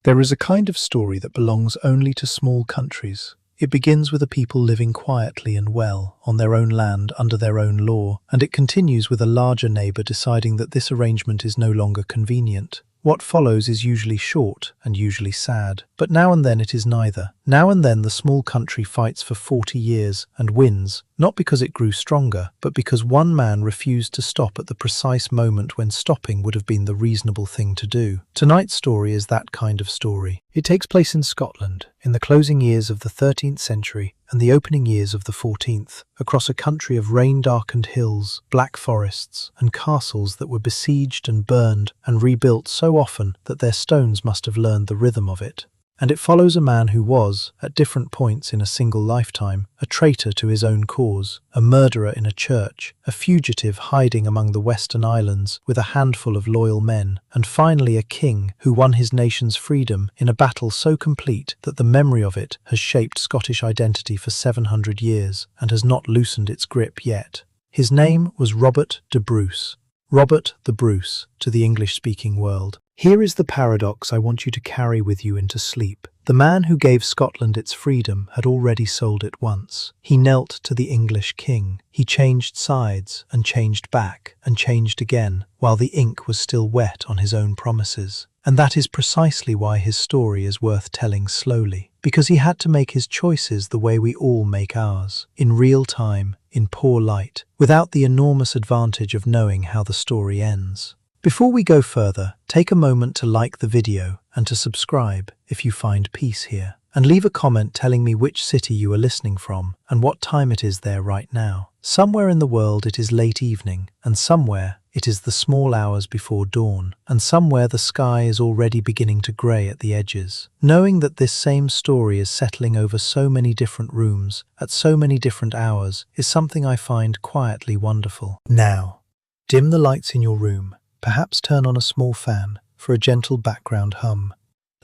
There is a kind of story that belongs only to small countries. It begins with a people living quietly and well on their own land under their own law, and it continues with a larger neighbour deciding that this arrangement is no longer convenient. What follows is usually short and usually sad, but now and then it is neither. Now and then the small country fights for 40 years and wins, not because it grew stronger, but because one man refused to stop at the precise moment when stopping would have been the reasonable thing to do. Tonight's story is that kind of story. It takes place in Scotland, in the closing years of the 13th century and the opening years of the 14th, across a country of rain-darkened hills, black forests, and castles that were besieged and burned and rebuilt so often that their stones must have learned the rhythm of it. And it follows a man who was, at different points in a single lifetime, a traitor to his own cause, a murderer in a church, a fugitive hiding among the Western Islands with a handful of loyal men, and finally a king who won his nation's freedom in a battle so complete that the memory of it has shaped Scottish identity for 700 years and has not loosened its grip yet. His name was Robert de Bruce. Robert the Bruce to the English-speaking world. Here is the paradox I want you to carry with you into sleep. The man who gave Scotland its freedom had already sold it once. He knelt to the English king. He changed sides and changed back and changed again, while the ink was still wet on his own promises. And that is precisely why his story is worth telling slowly. Because he had to make his choices the way we all make ours, in real time, in poor light, without the enormous advantage of knowing how the story ends. Before we go further, take a moment to like the video and to subscribe if you find peace here. And leave a comment telling me which city you are listening from and what time it is there right now. Somewhere in the world it is late evening, and somewhere it is the small hours before dawn, and somewhere the sky is already beginning to grey at the edges. Knowing that this same story is settling over so many different rooms at so many different hours is something I find quietly wonderful. Now, dim the lights in your room. Perhaps turn on a small fan for a gentle background hum.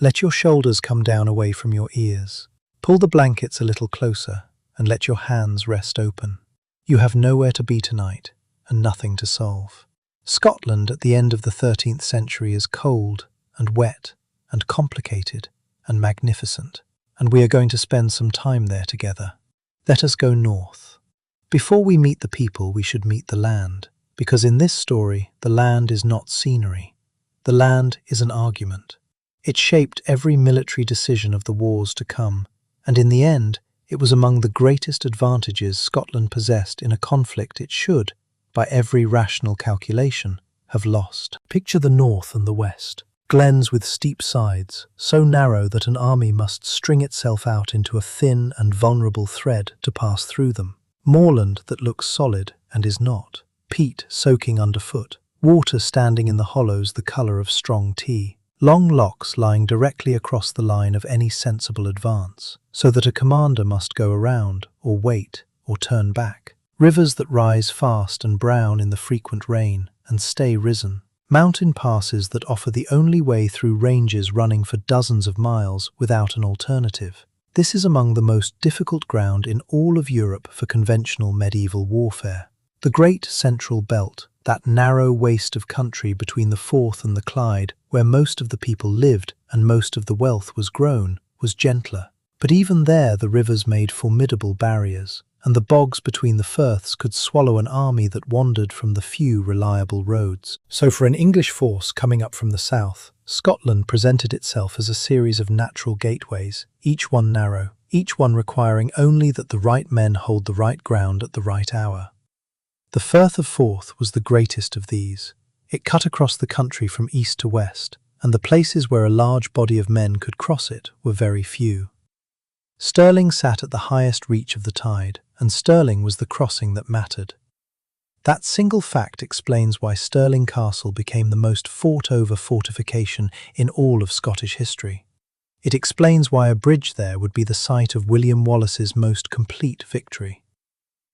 Let your shoulders come down away from your ears. Pull the blankets a little closer and let your hands rest open. You have nowhere to be tonight and nothing to solve. Scotland at the end of the 13th century is cold and wet and complicated and magnificent, and we are going to spend some time there together. Let us go north. Before we meet the people, we should meet the land. Because in this story, the land is not scenery. The land is an argument. It shaped every military decision of the wars to come, and in the end, it was among the greatest advantages Scotland possessed in a conflict it should, by every rational calculation, have lost. Picture the north and the west. Glens with steep sides, so narrow that an army must string itself out into a thin and vulnerable thread to pass through them. Moorland that looks solid and is not. Peat soaking underfoot, water standing in the hollows the colour of strong tea, long locks lying directly across the line of any sensible advance, so that a commander must go around, or wait, or turn back, rivers that rise fast and brown in the frequent rain, and stay risen, mountain passes that offer the only way through ranges running for dozens of miles without an alternative. This is among the most difficult ground in all of Europe for conventional medieval warfare. The Great Central Belt, that narrow waste of country between the Forth and the Clyde, where most of the people lived and most of the wealth was grown, was gentler. But even there the rivers made formidable barriers, and the bogs between the firths could swallow an army that wandered from the few reliable roads. So for an English force coming up from the south, Scotland presented itself as a series of natural gateways, each one narrow, each one requiring only that the right men hold the right ground at the right hour. The Firth of Forth was the greatest of these. It cut across the country from east to west, and the places where a large body of men could cross it were very few. Stirling sat at the highest reach of the tide, and Stirling was the crossing that mattered. That single fact explains why Stirling Castle became the most fought-over fortification in all of Scottish history. It explains why a bridge there would be the site of William Wallace's most complete victory.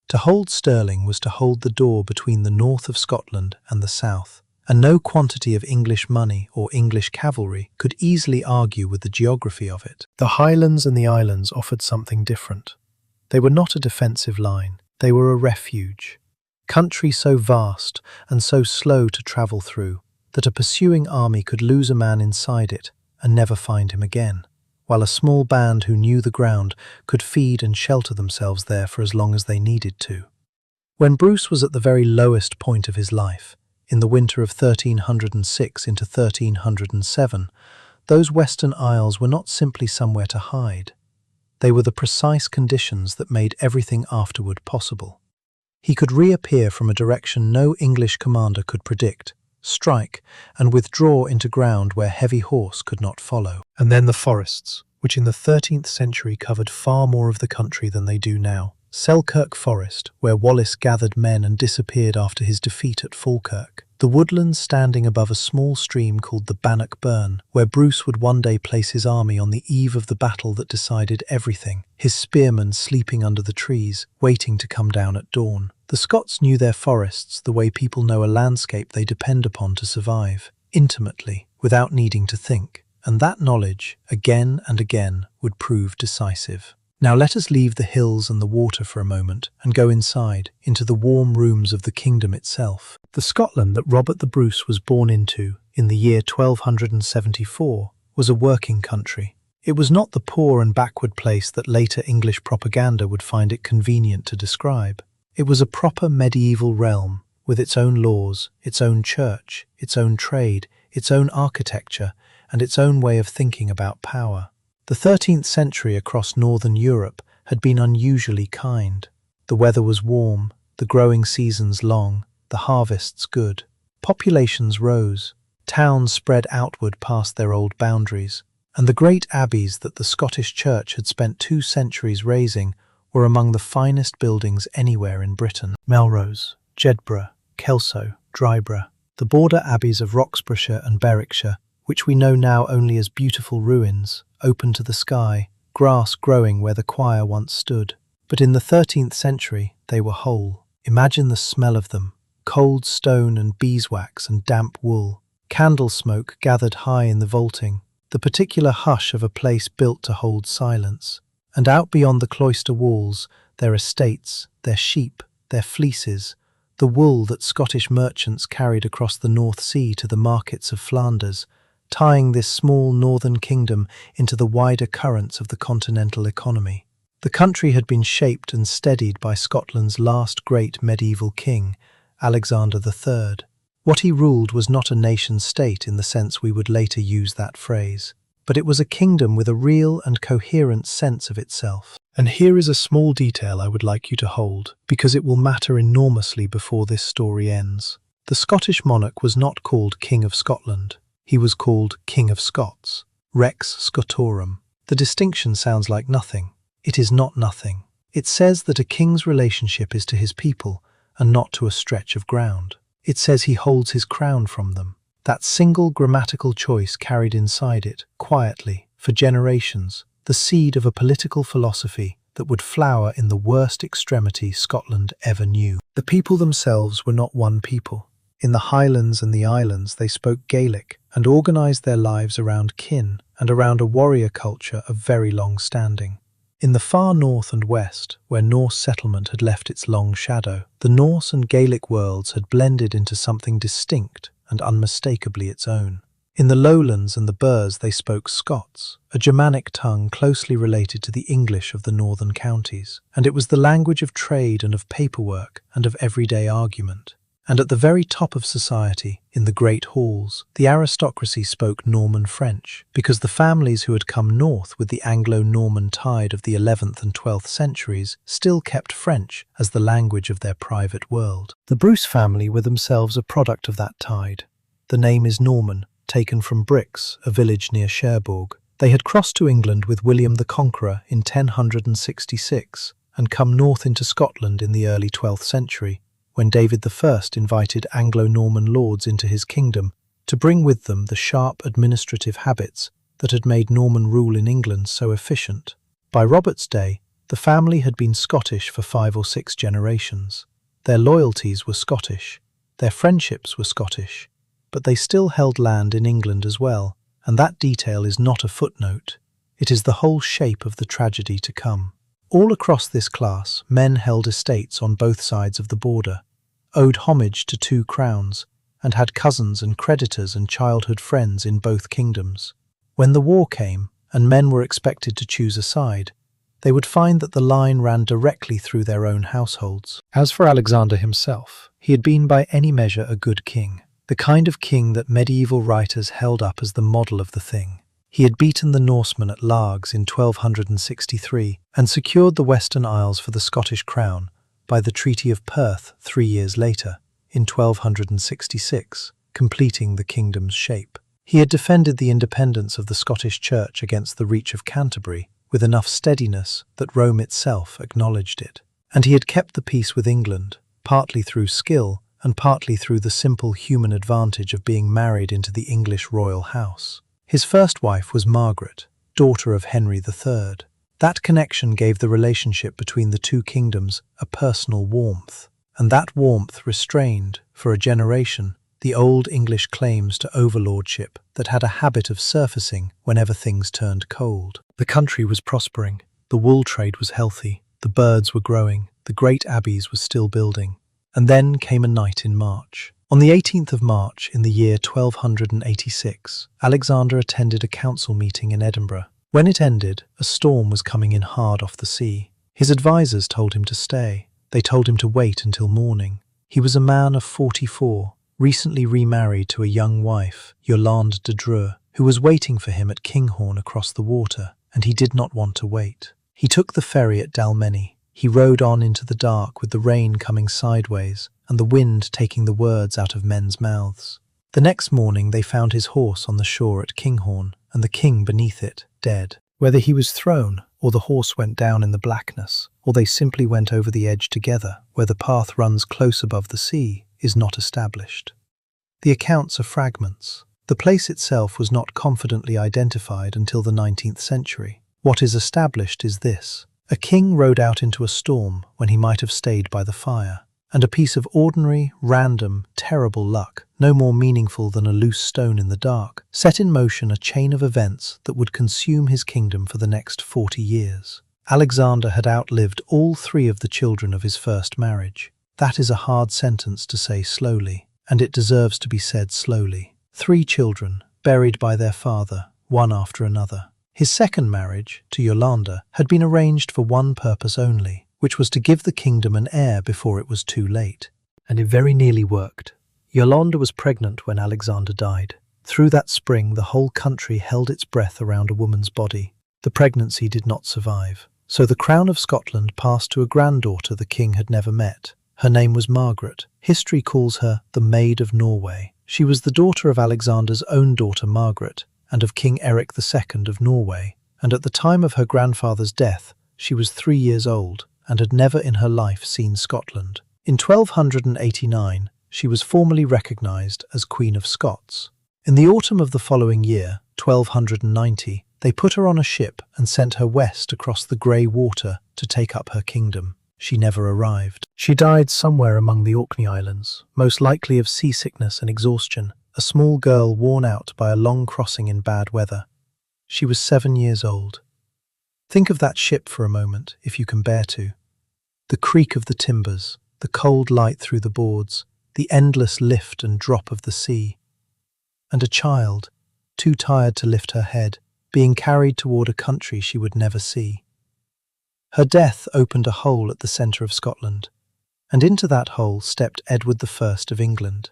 To hold Stirling was to hold the door between the north of Scotland and the south, and no quantity of English money or English cavalry could easily argue with the geography of it. The Highlands and the Islands offered something different. They were not a defensive line, they were a refuge. Country so vast and so slow to travel through that a pursuing army could lose a man inside it and never find him again, while a small band who knew the ground could feed and shelter themselves there for as long as they needed to. When Bruce was at the very lowest point of his life, in the winter of 1306 into 1307, those Western Isles were not simply somewhere to hide. They were the precise conditions that made everything afterward possible. He could reappear from a direction no English commander could predict, strike, and withdraw into ground where heavy horse could not follow. And then the forests, which in the 13th century covered far more of the country than they do now. Selkirk Forest, where Wallace gathered men and disappeared after his defeat at Falkirk. The woodlands standing above a small stream called the Bannock Burn, where Bruce would one day place his army on the eve of the battle that decided everything, his spearmen sleeping under the trees, waiting to come down at dawn. The Scots knew their forests the way people know a landscape they depend upon to survive, intimately, without needing to think, and that knowledge, again and again, would prove decisive. Now let us leave the hills and the water for a moment and go inside, into the warm rooms of the kingdom itself. The Scotland that Robert the Bruce was born into in the year 1274 was a working country. It was not the poor and backward place that later English propaganda would find it convenient to describe. It was a proper medieval realm, with its own laws, its own church, its own trade, its own architecture, and its own way of thinking about power. The 13th century across northern Europe had been unusually kind. The weather was warm, the growing seasons long, the harvests good. Populations rose, towns spread outward past their old boundaries, and the great abbeys that the Scottish Church had spent 2 centuries raising were among the finest buildings anywhere in Britain. Melrose, Jedburgh, Kelso, Dryburgh, the border abbeys of Roxburghshire and Berwickshire, which we know now only as beautiful ruins, open to the sky, grass growing where the choir once stood. But in the 13th century, they were whole. Imagine the smell of them: cold stone and beeswax and damp wool, candle smoke gathered high in the vaulting, the particular hush of a place built to hold silence. And out beyond the cloister walls, their estates, their sheep, their fleeces, the wool that Scottish merchants carried across the North Sea to the markets of Flanders, tying this small northern kingdom into the wider currents of the continental economy. The country had been shaped and steadied by Scotland's last great medieval king, Alexander III. What he ruled was not a nation-state in the sense we would later use that phrase, but it was a kingdom with a real and coherent sense of itself. And here is a small detail I would like you to hold, because it will matter enormously before this story ends. The Scottish monarch was not called King of Scotland. He was called King of Scots, Rex Scotorum. The distinction sounds like nothing. It is not nothing. It says that a king's relationship is to his people and not to a stretch of ground. It says he holds his crown from them. That single grammatical choice carried inside it, quietly, for generations, the seed of a political philosophy that would flower in the worst extremity Scotland ever knew. The people themselves were not one people. In the Highlands and the Islands they spoke Gaelic and organised their lives around kin and around a warrior culture of very long standing. In the far north and west, where Norse settlement had left its long shadow, the Norse and Gaelic worlds had blended into something distinct and unmistakably its own. In the lowlands and the Burs they spoke Scots, a Germanic tongue closely related to the English of the northern counties, and it was the language of trade and of paperwork and of everyday argument. And at the very top of society, in the great halls, the aristocracy spoke Norman French, because the families who had come north with the Anglo-Norman tide of the 11th and 12th centuries still kept French as the language of their private world. The Bruce family were themselves a product of that tide. The name is Norman, taken from Brix, a village near Cherbourg. They had crossed to England with William the Conqueror in 1066 and come north into Scotland in the early 12th century, when David I invited Anglo-Norman lords into his kingdom to bring with them the sharp administrative habits that had made Norman rule in England so efficient. By Robert's day, the family had been Scottish for 5 or 6 generations. Their loyalties were Scottish, their friendships were Scottish, but they still held land in England as well, and that detail is not a footnote. It is the whole shape of the tragedy to come. All across this class, men held estates on both sides of the border, owed homage to 2 crowns, and had cousins and creditors and childhood friends in both kingdoms. When the war came, and men were expected to choose a side, they would find that the line ran directly through their own households. As for Alexander himself, he had been by any measure a good king, the kind of king that medieval writers held up as the model of the thing. He had beaten the Norsemen at Largs in 1263 and secured the Western Isles for the Scottish crown by the Treaty of Perth 3 years later, in 1266, completing the kingdom's shape. He had defended the independence of the Scottish Church against the reach of Canterbury with enough steadiness that Rome itself acknowledged it. And he had kept the peace with England, partly through skill and partly through the simple human advantage of being married into the English royal house. His first wife was Margaret, daughter of Henry III. That connection gave the relationship between the two kingdoms a personal warmth, and that warmth restrained, for a generation, the old English claims to overlordship that had a habit of surfacing whenever things turned cold. The country was prospering, the wool trade was healthy, the birds were growing, the great abbeys were still building. And then came a night in March. On the 18th of March in the year 1286, Alexander attended a council meeting in Edinburgh. When it ended, a storm was coming in hard off the sea. His advisers told him to stay. They told him to wait until morning. He was a man of 44, recently remarried to a young wife, Yolande de Dreux, who was waiting for him at Kinghorn across the water, and he did not want to wait. He took the ferry at Dalmeny. He rode on into the dark with the rain coming sideways and the wind taking the words out of men's mouths. The next morning they found his horse on the shore at Kinghorn and the king beneath it, dead. Whether he was thrown or the horse went down in the blackness, or they simply went over the edge together where the path runs close above the sea, is not established. The accounts are fragments. The place itself was not confidently identified until the 19th century. What is established is this. A king rode out into a storm when he might have stayed by the fire, and a piece of ordinary, random, terrible luck, no more meaningful than a loose stone in the dark, set in motion a chain of events that would consume his kingdom for the next 40 years. Alexander had outlived all 3 of the children of his first marriage. That is a hard sentence to say slowly, and it deserves to be said slowly. 3 children, buried by their father, one after another. His second marriage, to Yolande, had been arranged for one purpose only, which was to give the kingdom an heir before it was too late. And it very nearly worked. Yolande was pregnant when Alexander died. Through that spring, the whole country held its breath around a woman's body. The pregnancy did not survive. So the crown of Scotland passed to a granddaughter the king had never met. Her name was Margaret. History calls her the Maid of Norway. She was the daughter of Alexander's own daughter Margaret, and of King Eric II of Norway, and at the time of her grandfather's death, she was 3 years old and had never in her life seen Scotland. In 1289, she was formally recognised as Queen of Scots. In the autumn of the following year, 1290, they put her on a ship and sent her west across the grey water to take up her kingdom. She never arrived. She died somewhere among the Orkney Islands, most likely of seasickness and exhaustion, a small girl worn out by a long crossing in bad weather. She was 7 years old. Think of that ship for a moment, if you can bear to. The creak of the timbers, the cold light through the boards, the endless lift and drop of the sea. And a child, too tired to lift her head, being carried toward a country she would never see. Her death opened a hole at the centre of Scotland, and into that hole stepped Edward I of England.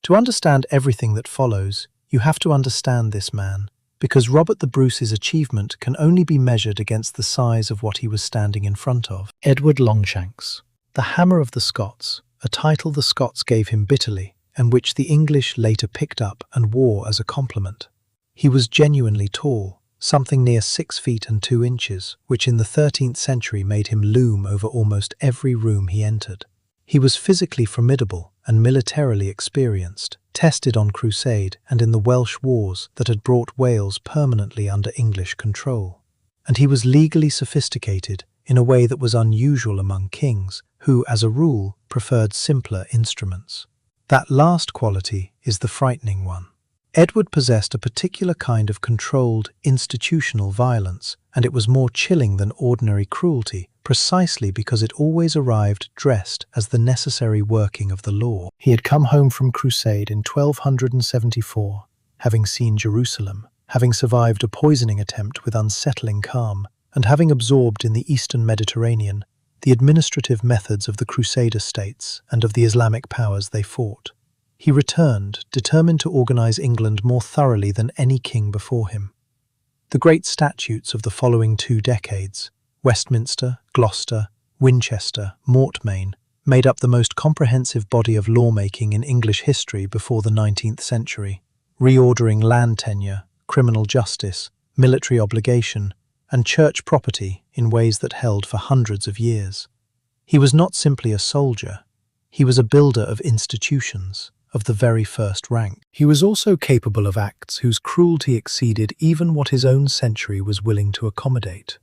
To understand everything that follows, you have to understand this man, because Robert the Bruce's achievement can only be measured against the size of what he was standing in front of. Edward Longshanks, the Hammer of the Scots, a title the Scots gave him bitterly, and which the English later picked up and wore as a compliment. He was genuinely tall, something near 6 feet and 2 inches, which in the 13th century made him loom over almost every room he entered. He was physically formidable and militarily experienced, tested on crusade and in the Welsh wars that had brought Wales permanently under English control. And he was legally sophisticated in a way that was unusual among kings, who, as a rule, preferred simpler instruments. That last quality is the frightening one. Edward possessed a particular kind of controlled, institutional violence, and it was more chilling than ordinary cruelty, precisely because it always arrived dressed as the necessary working of the law. He had come home from crusade in 1274, having seen Jerusalem, having survived a poisoning attempt with unsettling calm, and having absorbed in the eastern Mediterranean the administrative methods of the Crusader states and of the Islamic powers they fought. He returned, determined to organize England more thoroughly than any king before him. The great statutes of the following 2 decades, Westminster, Gloucester, Winchester, Mortmain, made up the most comprehensive body of lawmaking in English history before the 19th century, reordering land tenure, criminal justice, military obligation, and church property in ways that held for hundreds of years. He was not simply a soldier, he was a builder of institutions, of the very first rank. He was also capable of acts whose cruelty exceeded even what his own century was willing to accommodate.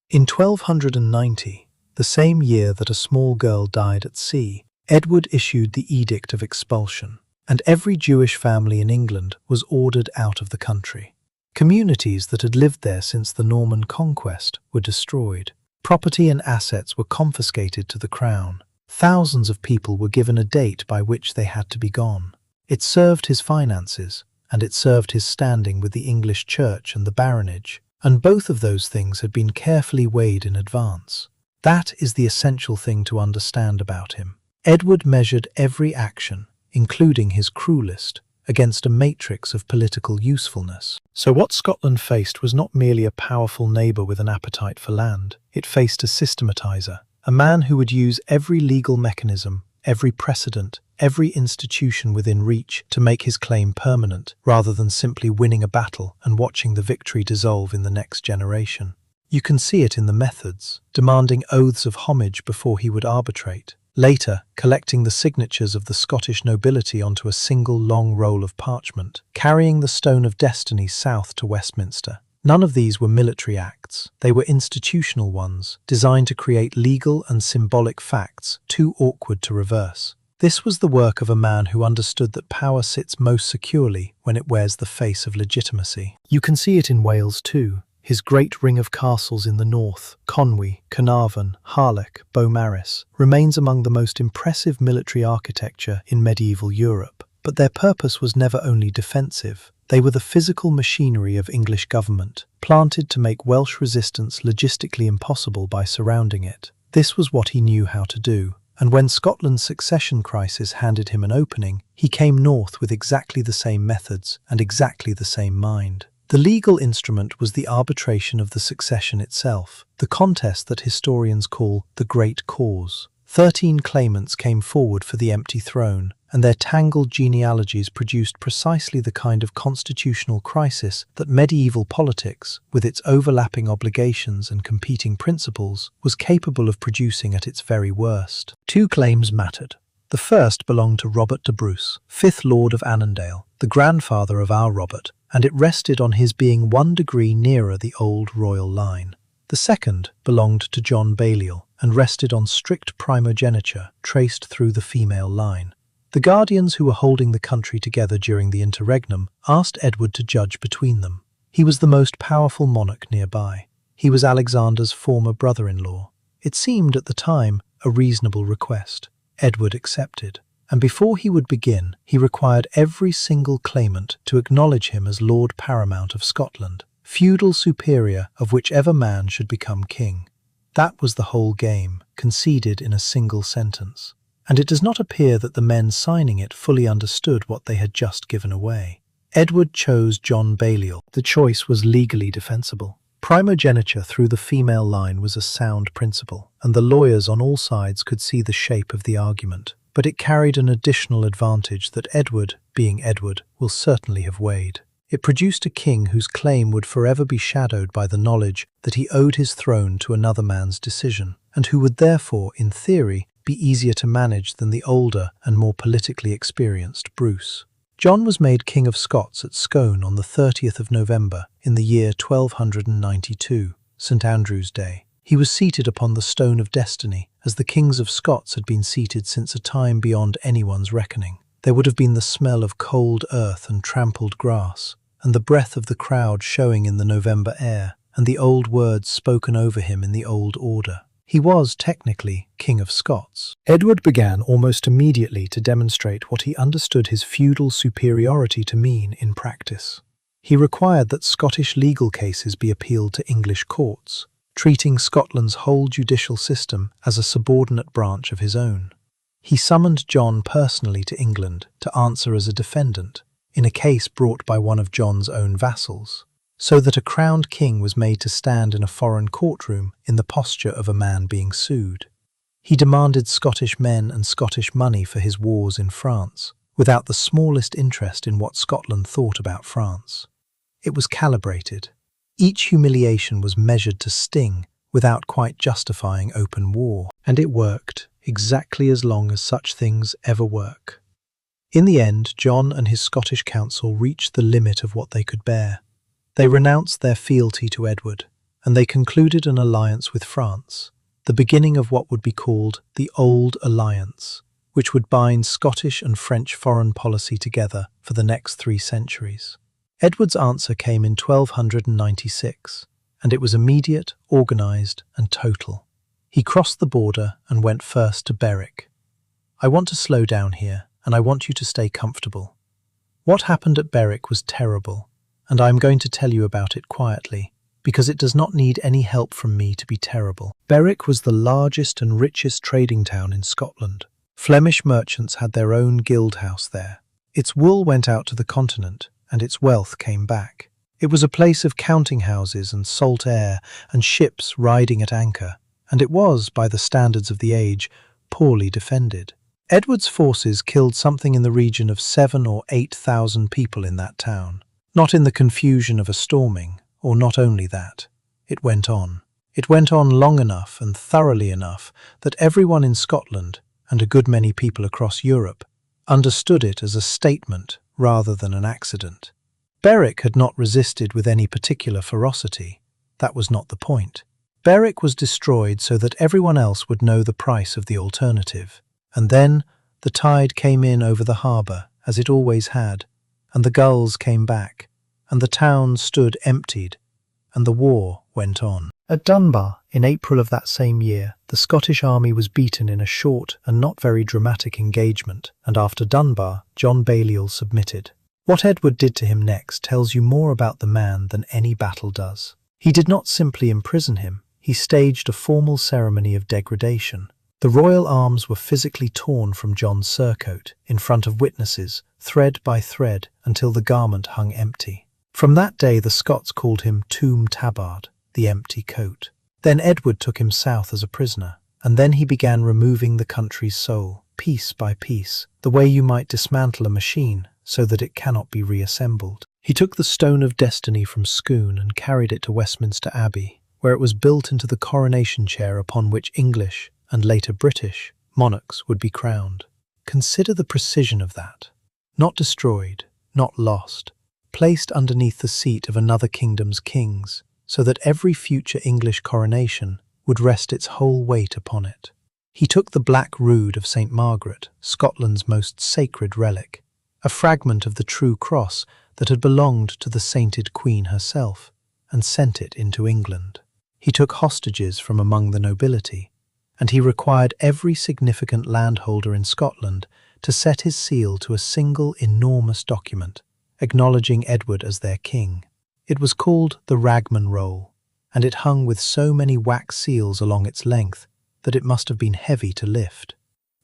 In 1290, the same year that a small girl died at sea, Edward issued the Edict of Expulsion, and every Jewish family in England was ordered out of the country. Communities that had lived there since the Norman conquest were destroyed. Property and assets were confiscated to the crown. Thousands of people were given a date by which they had to be gone. It served his finances, and it served his standing with the English church and the baronage, and both of those things had been carefully weighed in advance. That is the essential thing to understand about him. Edward measured every action, including his cruelest, against a matrix of political usefulness. So what Scotland faced was not merely a powerful neighbour with an appetite for land. It faced a systematizer, a man who would use every legal mechanism, every precedent, every institution within reach to make his claim permanent, rather than simply winning a battle and watching the victory dissolve in the next generation. You can see it in the methods, demanding oaths of homage before he would arbitrate. Later, collecting the signatures of the Scottish nobility onto a single long roll of parchment, carrying the Stone of Destiny south to Westminster. None of these were military acts. They were institutional ones, designed to create legal and symbolic facts too awkward to reverse. This was the work of a man who understood that power sits most securely when it wears the face of legitimacy. You can see it in Wales too. His great ring of castles in the north, Conwy, Carnarvon, Harlech, Beaumaris, remains among the most impressive military architecture in medieval Europe. But their purpose was never only defensive. They were the physical machinery of English government, planted to make Welsh resistance logistically impossible by surrounding it. This was what he knew how to do, and when Scotland's succession crisis handed him an opening, he came north with exactly the same methods and exactly the same mind. The legal instrument was the arbitration of the succession itself, the contest that historians call the Great Cause. 13 claimants came forward for the empty throne, and their tangled genealogies produced precisely the kind of constitutional crisis that medieval politics, with its overlapping obligations and competing principles, was capable of producing at its very worst. 2 claims mattered. The first belonged to Robert de Bruce, 5th Lord of Annandale, the grandfather of our Robert, and it rested on his being 1 degree nearer the old royal line. The second belonged to John Balliol, and rested on strict primogeniture traced through the female line. The guardians who were holding the country together during the interregnum asked Edward to judge between them. He was the most powerful monarch nearby. He was Alexander's former brother-in-law. It seemed at the time a reasonable request. Edward accepted, and before he would begin, he required every single claimant to acknowledge him as Lord Paramount of Scotland, feudal superior of whichever man should become king. That was the whole game, conceded in a single sentence. And it does not appear that the men signing it fully understood what they had just given away. Edward chose John Balliol. The choice was legally defensible. Primogeniture through the female line was a sound principle, and the lawyers on all sides could see the shape of the argument. But it carried an additional advantage that Edward, being Edward, will certainly have weighed. It produced a king whose claim would forever be shadowed by the knowledge that he owed his throne to another man's decision, and who would therefore, in theory, be easier to manage than the older and more politically experienced Bruce. John was made King of Scots at Scone on the 30th of November in the year 1292, St. Andrew's Day. He was seated upon the Stone of Destiny, as the kings of Scots had been seated since a time beyond anyone's reckoning. There would have been the smell of cold earth and trampled grass, and the breath of the crowd showing in the November air, and the old words spoken over him in the old order. He was, technically, King of Scots. Edward began almost immediately to demonstrate what he understood his feudal superiority to mean in practice. He required that Scottish legal cases be appealed to English courts, treating Scotland's whole judicial system as a subordinate branch of his own. He summoned John personally to England to answer as a defendant in a case brought by one of John's own vassals, so that a crowned king was made to stand in a foreign courtroom in the posture of a man being sued. He demanded Scottish men and Scottish money for his wars in France, without the smallest interest in what Scotland thought about France. It was calibrated. Each humiliation was measured to sting without quite justifying open war, and it worked exactly as long as such things ever work. In the end, John and his Scottish council reached the limit of what they could bear. They renounced their fealty to Edward, and they concluded an alliance with France, the beginning of what would be called the Old Alliance, which would bind Scottish and French foreign policy together for the next 3 centuries. Edward's answer came in 1296, and it was immediate, organised, and total. He crossed the border and went first to Berwick. I want to slow down here, and I want you to stay comfortable. What happened at Berwick was terrible, and I am going to tell you about it quietly, because it does not need any help from me to be terrible. Berwick was the largest and richest trading town in Scotland. Flemish merchants had their own guild house there. Its wool went out to the continent, and its wealth came back. It was a place of counting houses and salt air and ships riding at anchor, and it was, by the standards of the age, poorly defended. Edward's forces killed something in the region of 7,000 or 8,000 people in that town. Not in the confusion of a storming, or not only that. It went on. It went on long enough and thoroughly enough that everyone in Scotland, and a good many people across Europe, understood it as a statement rather than an accident. Berwick had not resisted with any particular ferocity. That was not the point. Berwick was destroyed so that everyone else would know the price of the alternative. And then the tide came in over the harbour, as it always had, and the gulls came back, and the town stood emptied, and the war went on. At Dunbar, in April of that same year, the Scottish army was beaten in a short and not very dramatic engagement, and after Dunbar, John Balliol submitted. What Edward did to him next tells you more about the man than any battle does. He did not simply imprison him, he staged a formal ceremony of degradation. The royal arms were physically torn from John's surcoat, in front of witnesses, thread by thread, until the garment hung empty. From that day the Scots called him Tomb Tabard, the empty coat. Then Edward took him south as a prisoner, and then he began removing the country's soul, piece by piece, the way you might dismantle a machine so that it cannot be reassembled. He took the Stone of Destiny from Scone and carried it to Westminster Abbey, where it was built into the coronation chair upon which English, and later British, monarchs would be crowned. Consider the precision of that. Not destroyed, not lost, placed underneath the seat of another kingdom's kings, so that every future English coronation would rest its whole weight upon it. He took the Black Rood of St. Margaret, Scotland's most sacred relic, a fragment of the true cross that had belonged to the sainted Queen herself, and sent it into England. He took hostages from among the nobility, and he required every significant landholder in Scotland to set his seal to a single enormous document, acknowledging Edward as their king. It was called the Ragman Roll, and it hung with so many wax seals along its length that it must have been heavy to lift.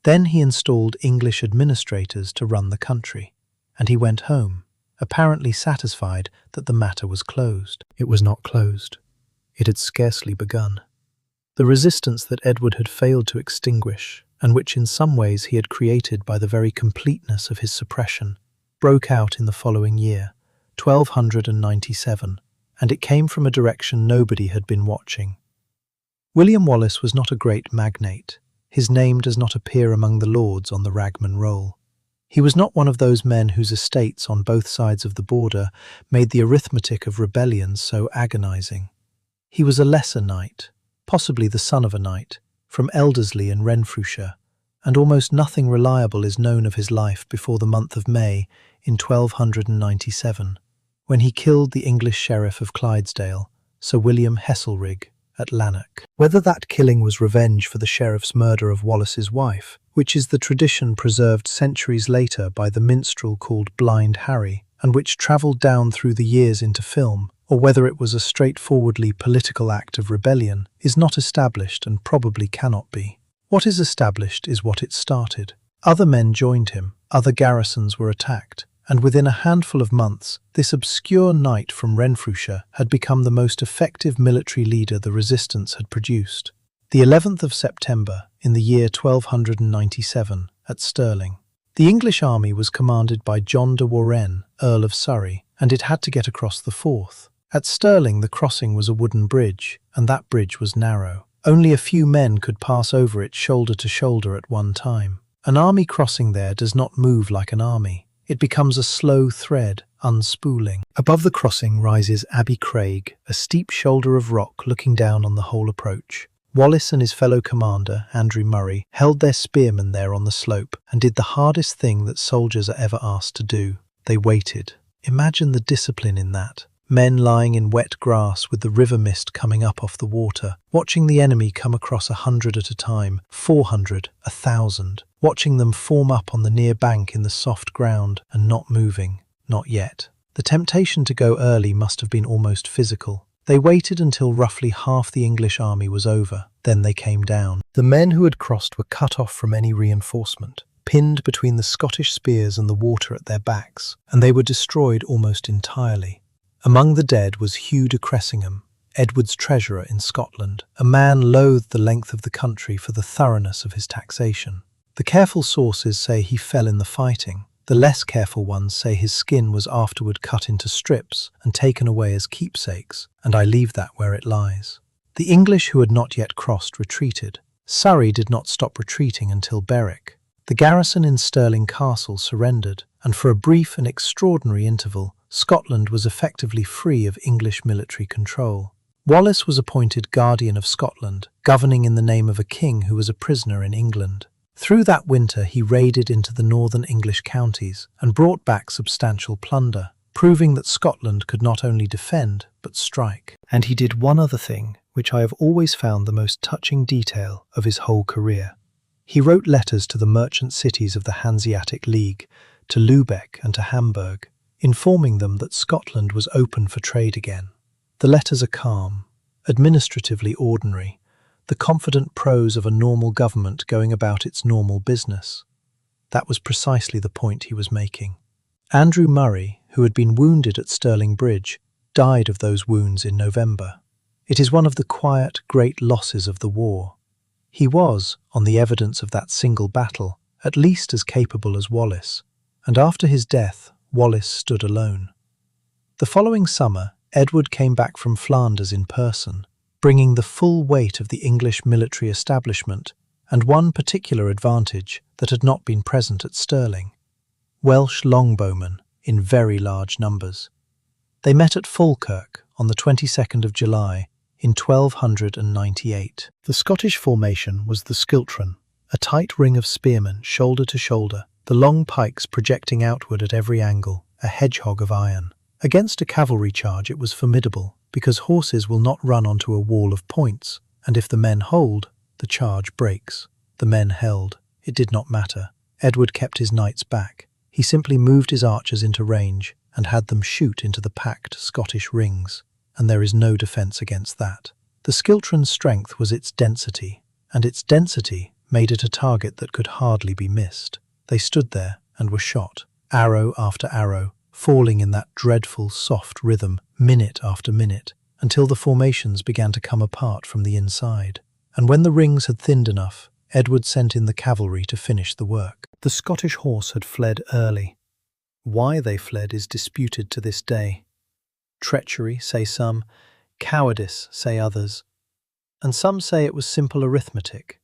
Then he installed English administrators to run the country, and he went home, apparently satisfied that the matter was closed. It was not closed. It had scarcely begun. The resistance that Edward had failed to extinguish, and which in some ways he had created by the very completeness of his suppression, broke out in the following year, 1297, and it came from a direction nobody had been watching. William Wallace was not a great magnate. His name does not appear among the lords on the Ragman Roll. He was not one of those men whose estates on both sides of the border made the arithmetic of rebellions so agonizing. He was a lesser knight, possibly the son of a knight, from Elderslie in Renfrewshire, and almost nothing reliable is known of his life before the month of May in 1297, when he killed the English sheriff of Clydesdale, Sir William Heselrigg, at Lanark. Whether that killing was revenge for the sheriff's murder of Wallace's wife, which is the tradition preserved centuries later by the minstrel called Blind Harry, and which travelled down through the years into film, or whether it was a straightforwardly political act of rebellion, is not established and probably cannot be. What is established is what it started. Other men joined him, other garrisons were attacked, and within a handful of months, this obscure knight from Renfrewshire had become the most effective military leader the resistance had produced. The 11th of September, in the year 1297, at Stirling. The English army was commanded by John de Warenne, Earl of Surrey, and it had to get across the Forth. At Stirling the crossing was a wooden bridge, and that bridge was narrow. Only a few men could pass over it shoulder to shoulder at one time. An army crossing there does not move like an army. It becomes a slow thread, unspooling. Above the crossing rises Abbey Craig, a steep shoulder of rock looking down on the whole approach. Wallace and his fellow commander, Andrew Murray, held their spearmen there on the slope and did the hardest thing that soldiers are ever asked to do. They waited. Imagine the discipline in that. Men lying in wet grass with the river mist coming up off the water, watching the enemy come across 100 at a time, 400, 1,000, watching them form up on the near bank in the soft ground and not moving, not yet. The temptation to go early must have been almost physical. They waited until roughly half the English army was over, then they came down. The men who had crossed were cut off from any reinforcement, pinned between the Scottish spears and the water at their backs, and they were destroyed almost entirely. Among the dead was Hugh de Cressingham, Edward's treasurer in Scotland, a man loathed the length of the country for the thoroughness of his taxation. The careful sources say he fell in the fighting. The less careful ones say his skin was afterward cut into strips and taken away as keepsakes, and I leave that where it lies. The English who had not yet crossed retreated. Surrey did not stop retreating until Berwick. The garrison in Stirling Castle surrendered, and for a brief and extraordinary interval, Scotland was effectively free of English military control. Wallace was appointed Guardian of Scotland, governing in the name of a king who was a prisoner in England. Through that winter he raided into the northern English counties and brought back substantial plunder, proving that Scotland could not only defend but strike. And he did one other thing, which I have always found the most touching detail of his whole career. He wrote letters to the merchant cities of the Hanseatic League, to Lubeck and to Hamburg, informing them that Scotland was open for trade again. The letters are calm, administratively ordinary, the confident prose of a normal government going about its normal business. That was precisely the point he was making. Andrew Murray, who had been wounded at Stirling Bridge, died of those wounds in November. It is one of the quiet, great losses of the war. He was, on the evidence of that single battle, at least as capable as Wallace, and after his death, Wallace stood alone. The following summer, Edward came back from Flanders in person, bringing the full weight of the English military establishment and one particular advantage that had not been present at Stirling: Welsh longbowmen in very large numbers. They met at Falkirk on the 22nd of July in 1298. The Scottish formation was the schiltron, a tight ring of spearmen shoulder to shoulder, the long pikes projecting outward at every angle, a hedgehog of iron. Against a cavalry charge it was formidable, because horses will not run onto a wall of points, and if the men hold, the charge breaks. The men held. It did not matter. Edward kept his knights back. He simply moved his archers into range and had them shoot into the packed Scottish rings, and there is no defence against that. The schiltron's strength was its density, and its density made it a target that could hardly be missed. They stood there and were shot, arrow after arrow, falling in that dreadful, soft rhythm, minute after minute, until the formations began to come apart from the inside. And when the rings had thinned enough, Edward sent in the cavalry to finish the work. The Scottish horse had fled early. Why they fled is disputed to this day. Treachery, say some, cowardice, say others, and some say it was simple arithmetic,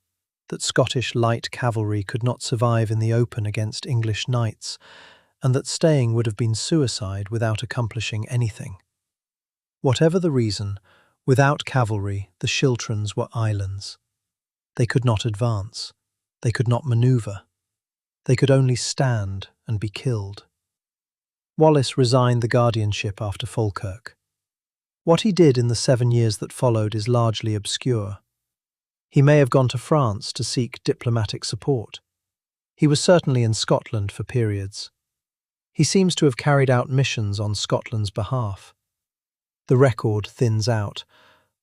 that Scottish light cavalry could not survive in the open against English knights, and that staying would have been suicide without accomplishing anything. Whatever the reason, without cavalry, the schiltrons were islands. They could not advance. They could not manoeuvre. They could only stand and be killed. Wallace resigned the guardianship after Falkirk. What he did in the 7 years that followed is largely obscure. He may have gone to France to seek diplomatic support. He was certainly in Scotland for periods. He seems to have carried out missions on Scotland's behalf. The record thins out,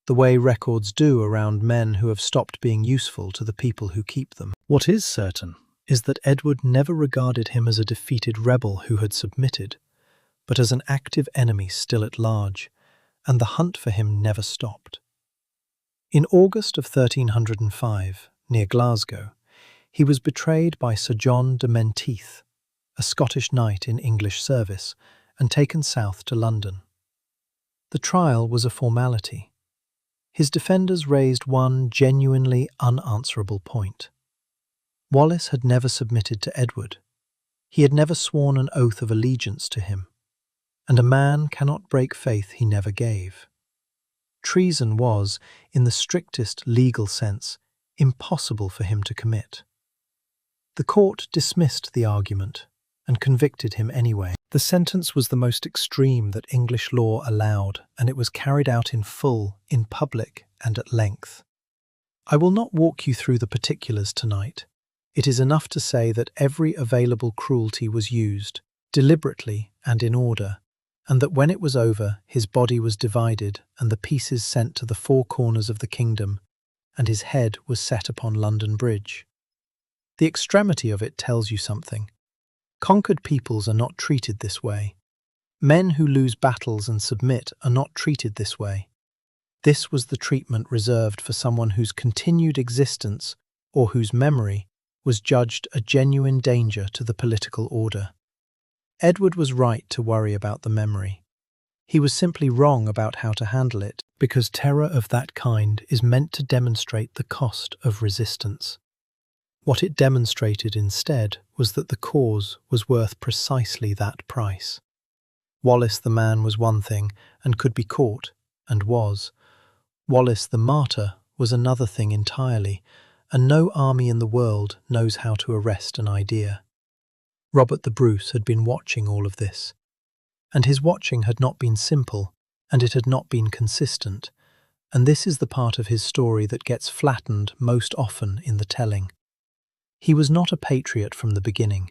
the way records do around men who have stopped being useful to the people who keep them. What is certain is that Edward never regarded him as a defeated rebel who had submitted, but as an active enemy still at large, and the hunt for him never stopped. In August of 1305, near Glasgow, he was betrayed by Sir John de Menteith, a Scottish knight in English service, and taken south to London. The trial was a formality. His defenders raised one genuinely unanswerable point. Wallace had never submitted to Edward. He had never sworn an oath of allegiance to him, and a man cannot break faith he never gave. Treason was, in the strictest legal sense, impossible for him to commit. The court dismissed the argument and convicted him anyway. The sentence was the most extreme that English law allowed, and it was carried out in full, in public, and at length. I will not walk you through the particulars tonight. It is enough to say that every available cruelty was used, deliberately and in order, and that when it was over, his body was divided and the pieces sent to the four corners of the kingdom, and his head was set upon London Bridge. The extremity of it tells you something. Conquered peoples are not treated this way. Men who lose battles and submit are not treated this way. This was the treatment reserved for someone whose continued existence, or whose memory, was judged a genuine danger to the political order. Edward was right to worry about the memory. He was simply wrong about how to handle it, because terror of that kind is meant to demonstrate the cost of resistance. What it demonstrated instead was that the cause was worth precisely that price. Wallace the man was one thing, and could be caught, and was. Wallace the martyr was another thing entirely, and no army in the world knows how to arrest an idea. Robert the Bruce had been watching all of this, and his watching had not been simple, and it had not been consistent, and this is the part of his story that gets flattened most often in the telling. He was not a patriot from the beginning.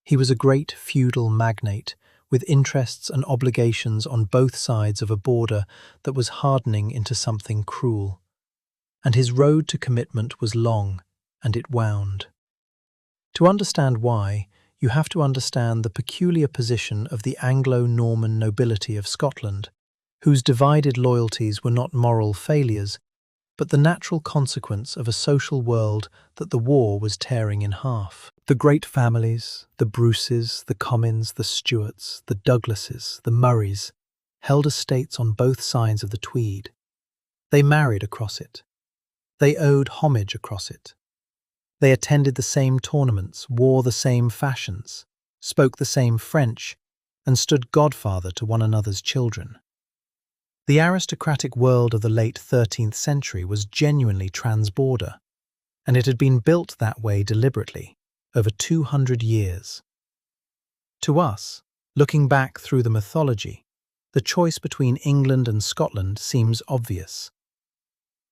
He was a great feudal magnate, with interests and obligations on both sides of a border that was hardening into something cruel. And his road to commitment was long, and it wound. To understand why, you have to understand the peculiar position of the Anglo-Norman nobility of Scotland, whose divided loyalties were not moral failures, but the natural consequence of a social world that the war was tearing in half. The great families, the Bruces, the Comyns, the Stuarts, the Douglases, the Murrays, held estates on both sides of the Tweed. They married across it. They owed homage across it. They attended the same tournaments, wore the same fashions, spoke the same French, and stood godfather to one another's children. The aristocratic world of the late 13th century was genuinely trans-border, and it had been built that way deliberately, over 200 years. To us, looking back through the mythology, the choice between England and Scotland seems obvious.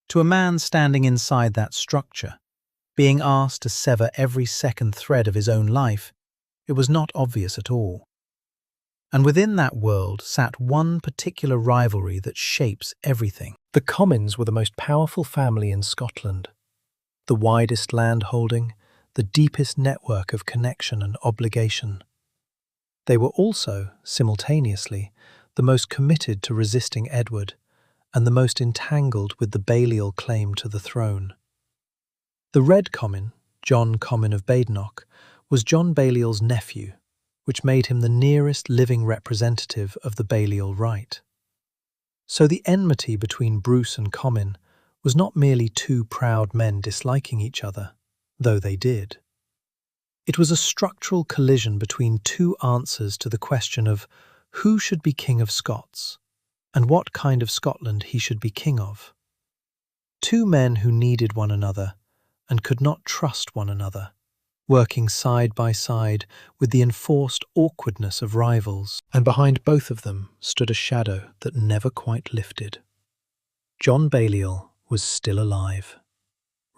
To a man standing inside that structure, being asked to sever every second thread of his own life, it was not obvious at all. And within that world sat one particular rivalry that shapes everything. The Comyns were the most powerful family in Scotland. The widest land holding, the deepest network of connection and obligation. They were also, simultaneously, the most committed to resisting Edward, and the most entangled with the Balliol claim to the throne. The Red Comyn, John Comyn of Badenoch, was John Balliol's nephew, which made him the nearest living representative of the Balliol right. So the enmity between Bruce and Comyn was not merely two proud men disliking each other, though they did. It was a structural collision between two answers to the question of who should be King of Scots, and what kind of Scotland he should be king of. Two men who needed one another and could not trust one another, working side by side with the enforced awkwardness of rivals, and behind both of them stood a shadow that never quite lifted. John Balliol was still alive.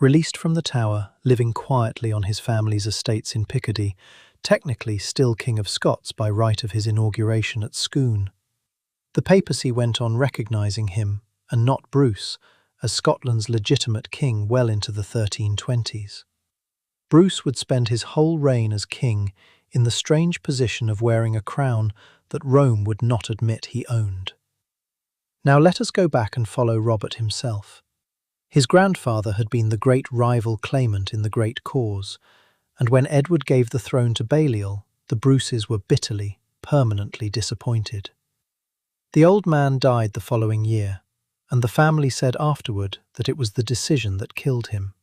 Released from the Tower, living quietly on his family's estates in Picardy, technically still King of Scots by right of his inauguration at Scone. The papacy went on recognising him, and not Bruce, as Scotland's legitimate king well into the 1320s. Bruce would spend his whole reign as king in the strange position of wearing a crown that Rome would not admit he owned. Now let us go back and follow Robert himself. His grandfather had been the great rival claimant in the great cause, and when Edward gave the throne to Balliol, the Bruces were bitterly, permanently disappointed. The old man died the following year, and the family said afterward that it was the decision that killed him.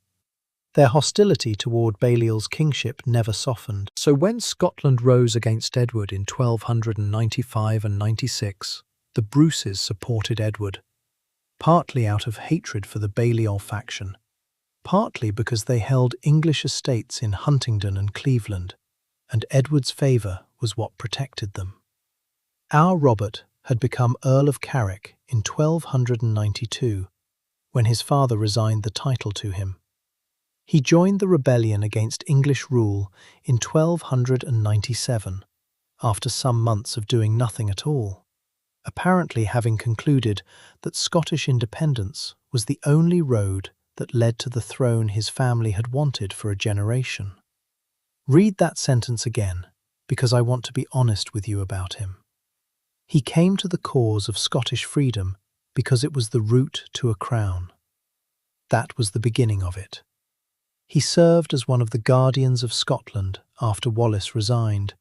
Their hostility toward Balliol's kingship never softened. So when Scotland rose against Edward in 1295 and 96, the Bruces supported Edward, partly out of hatred for the Balliol faction, partly because they held English estates in Huntingdon and Cleveland, and Edward's favour was what protected them. Our Robert had become Earl of Carrick in 1292, when his father resigned the title to him. He joined the rebellion against English rule in 1297, after some months of doing nothing at all, apparently having concluded that Scottish independence was the only road that led to the throne his family had wanted for a generation. Read that sentence again, because I want to be honest with you about him. He came to the cause of Scottish freedom because it was the route to a crown. That was the beginning of it. He served as one of the guardians of Scotland after Wallace resigned,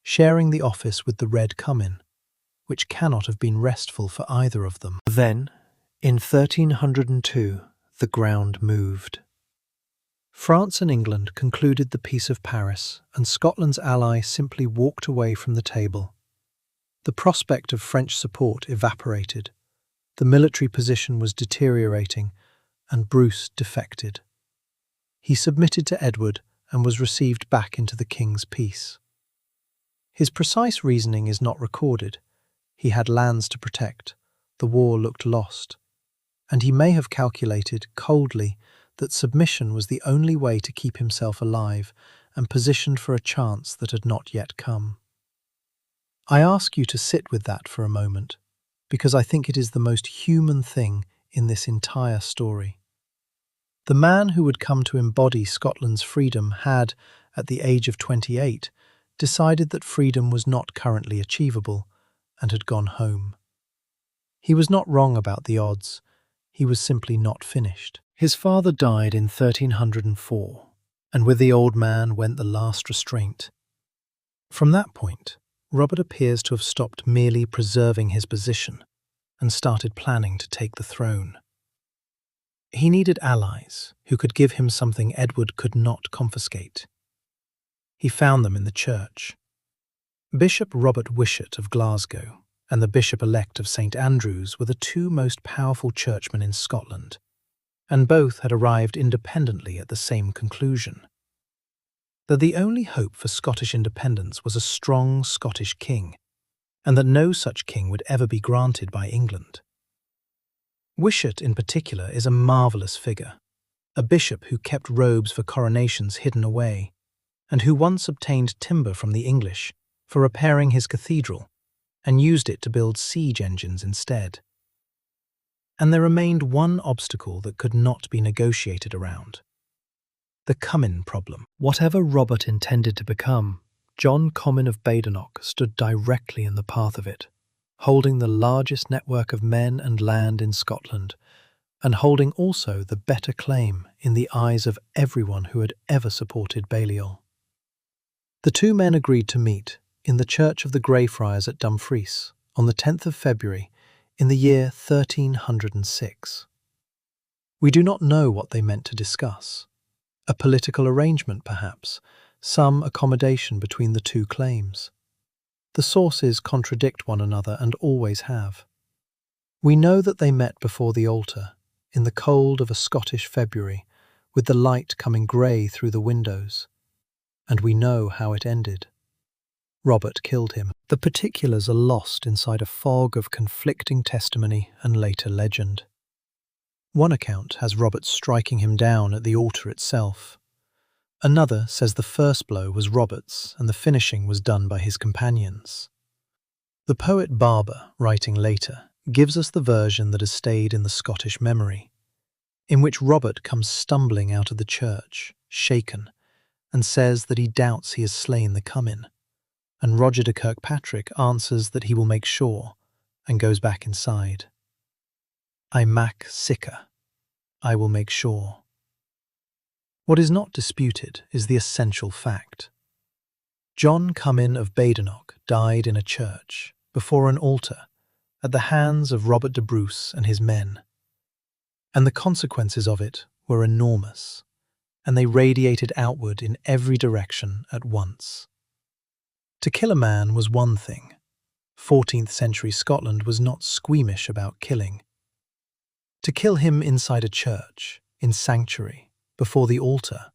sharing the office with the Red Comyn, which cannot have been restful for either of them. Then, in 1302, the ground moved. France and England concluded the Peace of Paris, and Scotland's ally simply walked away from the table. The prospect of French support evaporated, the military position was deteriorating, and Bruce defected. He submitted to Edward and was received back into the king's peace. His precise reasoning is not recorded. He had lands to protect, the war looked lost, and he may have calculated, coldly, that submission was the only way to keep himself alive and positioned for a chance that had not yet come. I ask you to sit with that for a moment, because I think it is the most human thing in this entire story. The man who would come to embody Scotland's freedom had, at the age of 28, decided that freedom was not currently achievable and had gone home. He was not wrong about the odds, he was simply not finished. His father died in 1304, and with the old man went the last restraint. From that point, Robert appears to have stopped merely preserving his position and started planning to take the throne. He needed allies who could give him something Edward could not confiscate. He found them in the church. Bishop Robert Wishart of Glasgow and the Bishop-elect of St Andrews were the two most powerful churchmen in Scotland, and both had arrived independently at the same conclusion: that the only hope for Scottish independence was a strong Scottish king, and that no such king would ever be granted by England. Wishart in particular is a marvellous figure, a bishop who kept robes for coronations hidden away, and who once obtained timber from the English for repairing his cathedral and used it to build siege engines instead. And there remained one obstacle that could not be negotiated around: the Comyn problem. Whatever Robert intended to become, John Comyn of Badenoch stood directly in the path of it, holding the largest network of men and land in Scotland, and holding also the better claim in the eyes of everyone who had ever supported Balliol. The two men agreed to meet in the Church of the Greyfriars at Dumfries on the 10th of February in the year 1306. We do not know what they meant to discuss. A political arrangement, perhaps, some accommodation between the two claims. The sources contradict one another and always have. We know that they met before the altar, in the cold of a Scottish February, with the light coming grey through the windows. And we know how it ended. Robert killed him. The particulars are lost inside a fog of conflicting testimony and later legend. One account has Robert striking him down at the altar itself. Another says the first blow was Robert's and the finishing was done by his companions. The poet Barber, writing later, gives us the version that has stayed in the Scottish memory, in which Robert comes stumbling out of the church, shaken, and says that he doubts he has slain the Comyn, and Roger de Kirkpatrick answers that he will make sure, and goes back inside. I mac sicca, I will make sure. What is not disputed is the essential fact. John Comyn of Badenoch died in a church, before an altar, at the hands of Robert de Bruce and his men. And the consequences of it were enormous, and they radiated outward in every direction at once. To kill a man was one thing. 14th century Scotland was not squeamish about killing. To kill him inside a church, in sanctuary, before the altar,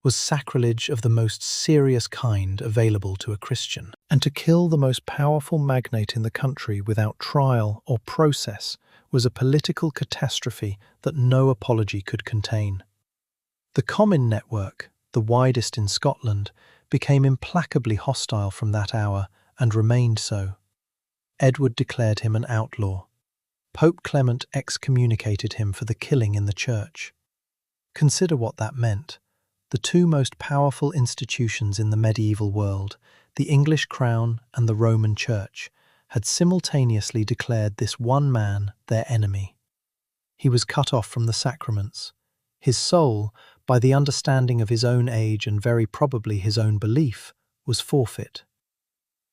was sacrilege of the most serious kind available to a Christian. And to kill the most powerful magnate in the country without trial or process was a political catastrophe that no apology could contain. The Comyn network, the widest in Scotland, became implacably hostile from that hour and remained so. Edward declared him an outlaw. Pope Clement excommunicated him for the killing in the church. Consider what that meant. The two most powerful institutions in the medieval world, the English crown and the Roman Church, had simultaneously declared this one man their enemy. He was cut off from the sacraments. His soul, by the understanding of his own age and very probably his own belief, was forfeit.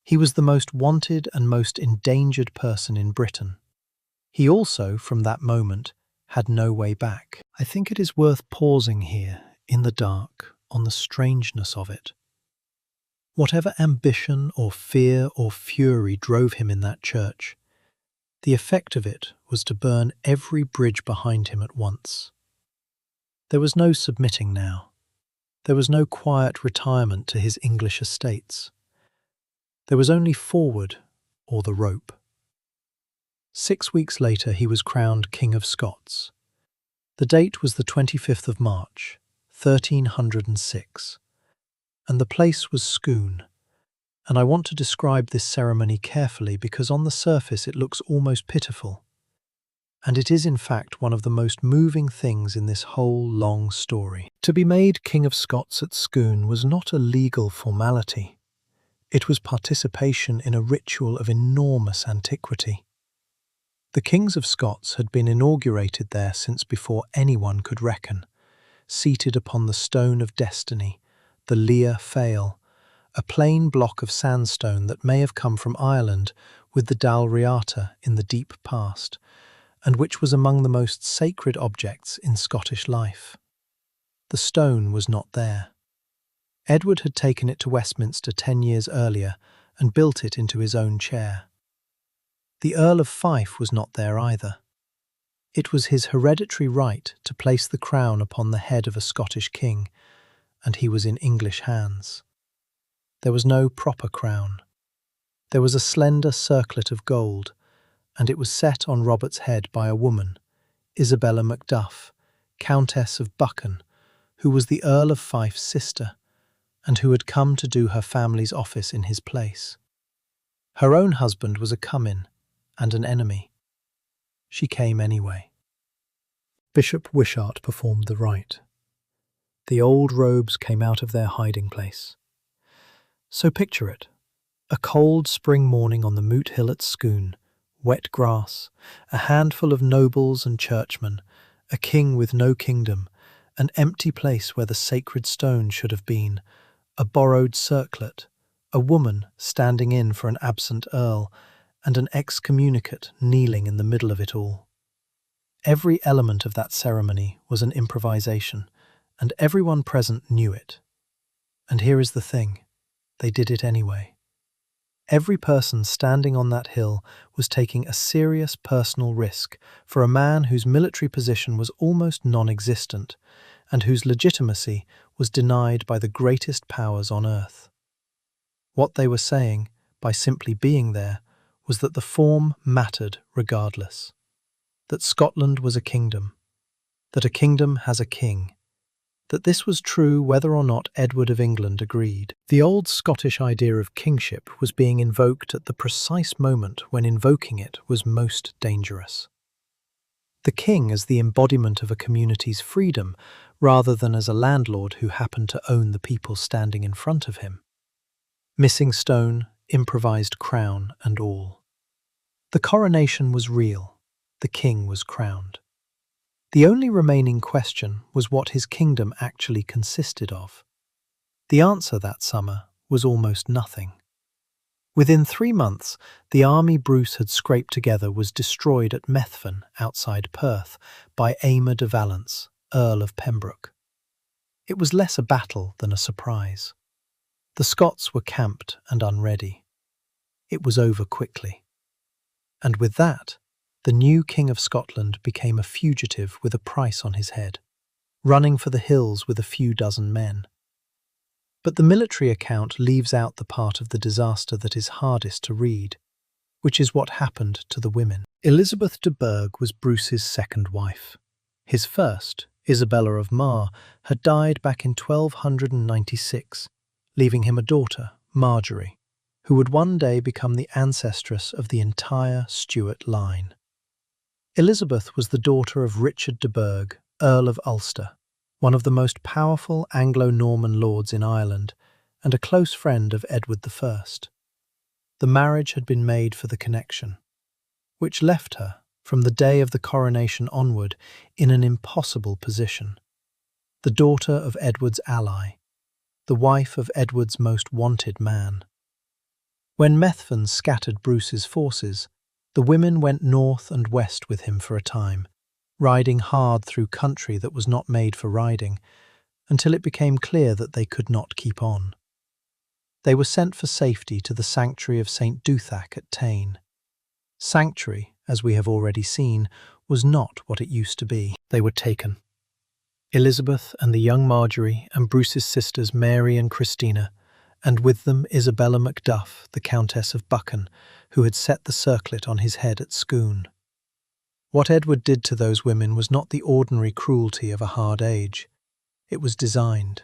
He was the most wanted and most endangered person in Britain. He also, from that moment, had no way back. I think it is worth pausing here, in the dark, on the strangeness of it. Whatever ambition or fear or fury drove him in that church, the effect of it was to burn every bridge behind him at once. There was no submitting now. There was no quiet retirement to his English estates. There was only forward or the rope. 6 weeks later he was crowned King of Scots. The date was the 25th of March, 1306, and the place was Scone. And I want to describe this ceremony carefully because on the surface it looks almost pitiful. And it is in fact one of the most moving things in this whole long story. To be made King of Scots at Scone was not a legal formality. It was participation in a ritual of enormous antiquity. The Kings of Scots had been inaugurated there since before anyone could reckon, seated upon the stone of destiny, the Lia Fail, a plain block of sandstone that may have come from Ireland with the Dalriata in the deep past, and which was among the most sacred objects in Scottish life. The stone was not there. Edward had taken it to Westminster 10 years earlier and built it into his own chair. The Earl of Fife was not there either. It was his hereditary right to place the crown upon the head of a Scottish king, and he was in English hands. There was no proper crown. There was a slender circlet of gold, and it was set on Robert's head by a woman, Isabella Macduff, Countess of Buchan, who was the Earl of Fife's sister, and who had come to do her family's office in his place. Her own husband was a Comyn, and an enemy. She came anyway. Bishop Wishart performed the rite. The old robes came out of their hiding place. So picture it, a cold spring morning on the Moot Hill at Scone, wet grass, a handful of nobles and churchmen, a king with no kingdom, an empty place where the sacred stone should have been, a borrowed circlet, a woman standing in for an absent earl, and an excommunicate kneeling in the middle of it all. Every element of that ceremony was an improvisation, and everyone present knew it. And here is the thing, they did it anyway. Every person standing on that hill was taking a serious personal risk for a man whose military position was almost non-existent, and whose legitimacy was denied by the greatest powers on earth. What they were saying, by simply being there, was that the form mattered regardless, that Scotland was a kingdom, that a kingdom has a king, that this was true whether or not Edward of England agreed. The old Scottish idea of kingship was being invoked at the precise moment when invoking it was most dangerous. The king as the embodiment of a community's freedom, rather than as a landlord who happened to own the people standing in front of him. Missing stone, improvised crown, and all. The coronation was real. The king was crowned. The only remaining question was what his kingdom actually consisted of. The answer that summer was almost nothing. Within 3 months, the army Bruce had scraped together was destroyed at Methven, outside Perth, by Aymer de Valence, Earl of Pembroke. It was less a battle than a surprise. The Scots were camped and unready. It was over quickly. And with that, the new King of Scotland became a fugitive with a price on his head, running for the hills with a few dozen men. But the military account leaves out the part of the disaster that is hardest to read, which is what happened to the women. Elizabeth de Burgh was Bruce's second wife. His first, Isabella of Mar, had died back in 1296, leaving him a daughter, Marjorie, who would one day become the ancestress of the entire Stuart line. Elizabeth was the daughter of Richard de Burgh, Earl of Ulster, one of the most powerful Anglo-Norman lords in Ireland, and a close friend of Edward I. The marriage had been made for the connection, which left her, from the day of the coronation onward, in an impossible position. The daughter of Edward's ally, the wife of Edward's most wanted man. When Methven scattered Bruce's forces, the women went north and west with him for a time, riding hard through country that was not made for riding, until it became clear that they could not keep on. They were sent for safety to the sanctuary of St. Duthac at Tain. Sanctuary, as we have already seen, was not what it used to be. They were taken. Elizabeth and the young Marjorie and Bruce's sisters Mary and Christina, and with them Isabella Macduff, the Countess of Buchan, who had set the circlet on his head at Scone. What Edward did to those women was not the ordinary cruelty of a hard age. It was designed.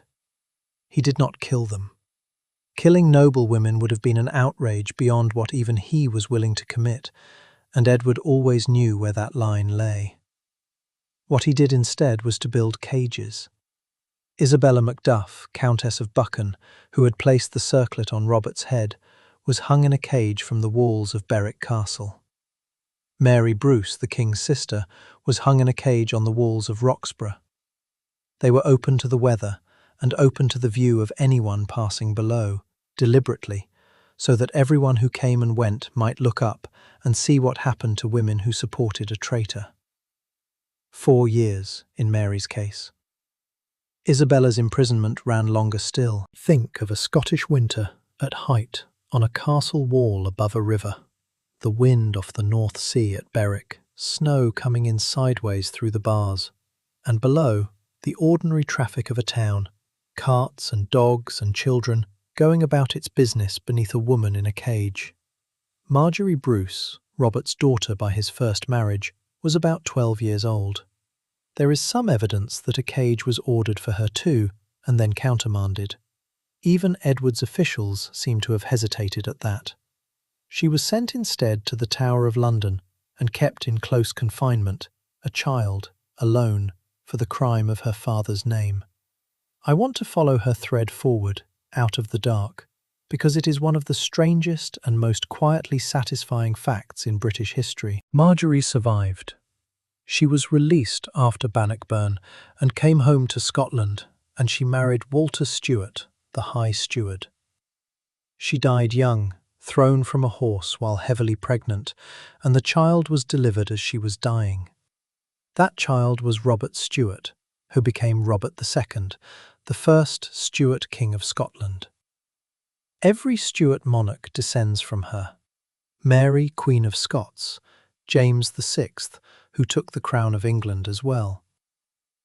He did not kill them. Killing noble women would have been an outrage beyond what even he was willing to commit, and Edward always knew where that line lay. What he did instead was to build cages. Isabella Macduff, Countess of Buchan, who had placed the circlet on Robert's head, was hung in a cage from the walls of Berwick Castle. Mary Bruce, the king's sister, was hung in a cage on the walls of Roxburgh. They were open to the weather and open to the view of anyone passing below, deliberately, so that everyone who came and went might look up and see what happened to women who supported a traitor. 4 years, in Mary's case. Isabella's imprisonment ran longer still. Think of a Scottish winter at height on a castle wall above a river. The wind off the North Sea at Berwick, snow coming in sideways through the bars, and below, the ordinary traffic of a town, carts and dogs and children going about its business beneath a woman in a cage. Marjorie Bruce, Robert's daughter by his first marriage, was about 12 years old. There is some evidence that a cage was ordered for her too, and then countermanded. Even Edward's officials seem to have hesitated at that. She was sent instead to the Tower of London and kept in close confinement, a child, alone, for the crime of her father's name. I want to follow her thread forward, out of the dark, because it is one of the strangest and most quietly satisfying facts in British history. Marjorie survived. She was released after Bannockburn and came home to Scotland, and she married Walter Stewart, the High Steward. She died young, thrown from a horse while heavily pregnant, and the child was delivered as she was dying. That child was Robert Stewart, who became Robert II, the first Stuart King of Scotland. Every Stuart monarch descends from her. Mary, Queen of Scots, James VI, who took the crown of England as well.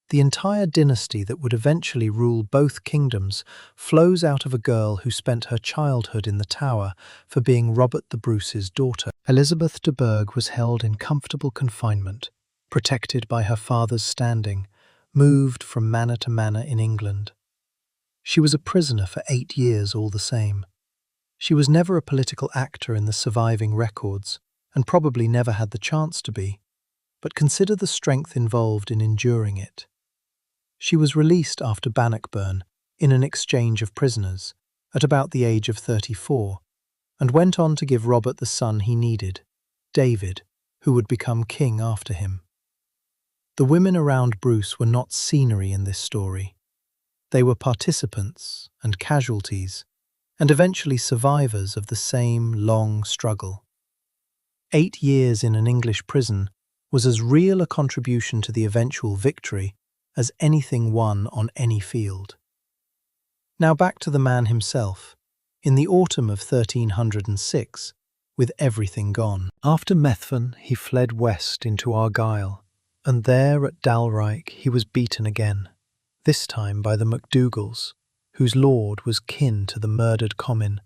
The entire dynasty that would eventually rule both kingdoms flows out of a girl who spent her childhood in the Tower for being Robert the Bruce's daughter. Elizabeth de Burgh was held in comfortable confinement, protected by her father's standing, moved from manor to manor in England. She was a prisoner for 8 years all the same. She was never a political actor in the surviving records, and probably never had the chance to be, but consider the strength involved in enduring it. She was released after Bannockburn in an exchange of prisoners, at about the age of 34, and went on to give Robert the son he needed, David, who would become king after him. The women around Bruce were not scenery in this story. They were participants and casualties, and eventually survivors of the same long struggle. 8 years in an English prison was as real a contribution to the eventual victory as anything won on any field. Now back to the man himself, in the autumn of 1306, with everything gone. After Methven, he fled west into Argyll, and there at Dalryke he was beaten again, this time by the MacDougals, whose lord was kin to the murdered Comyn,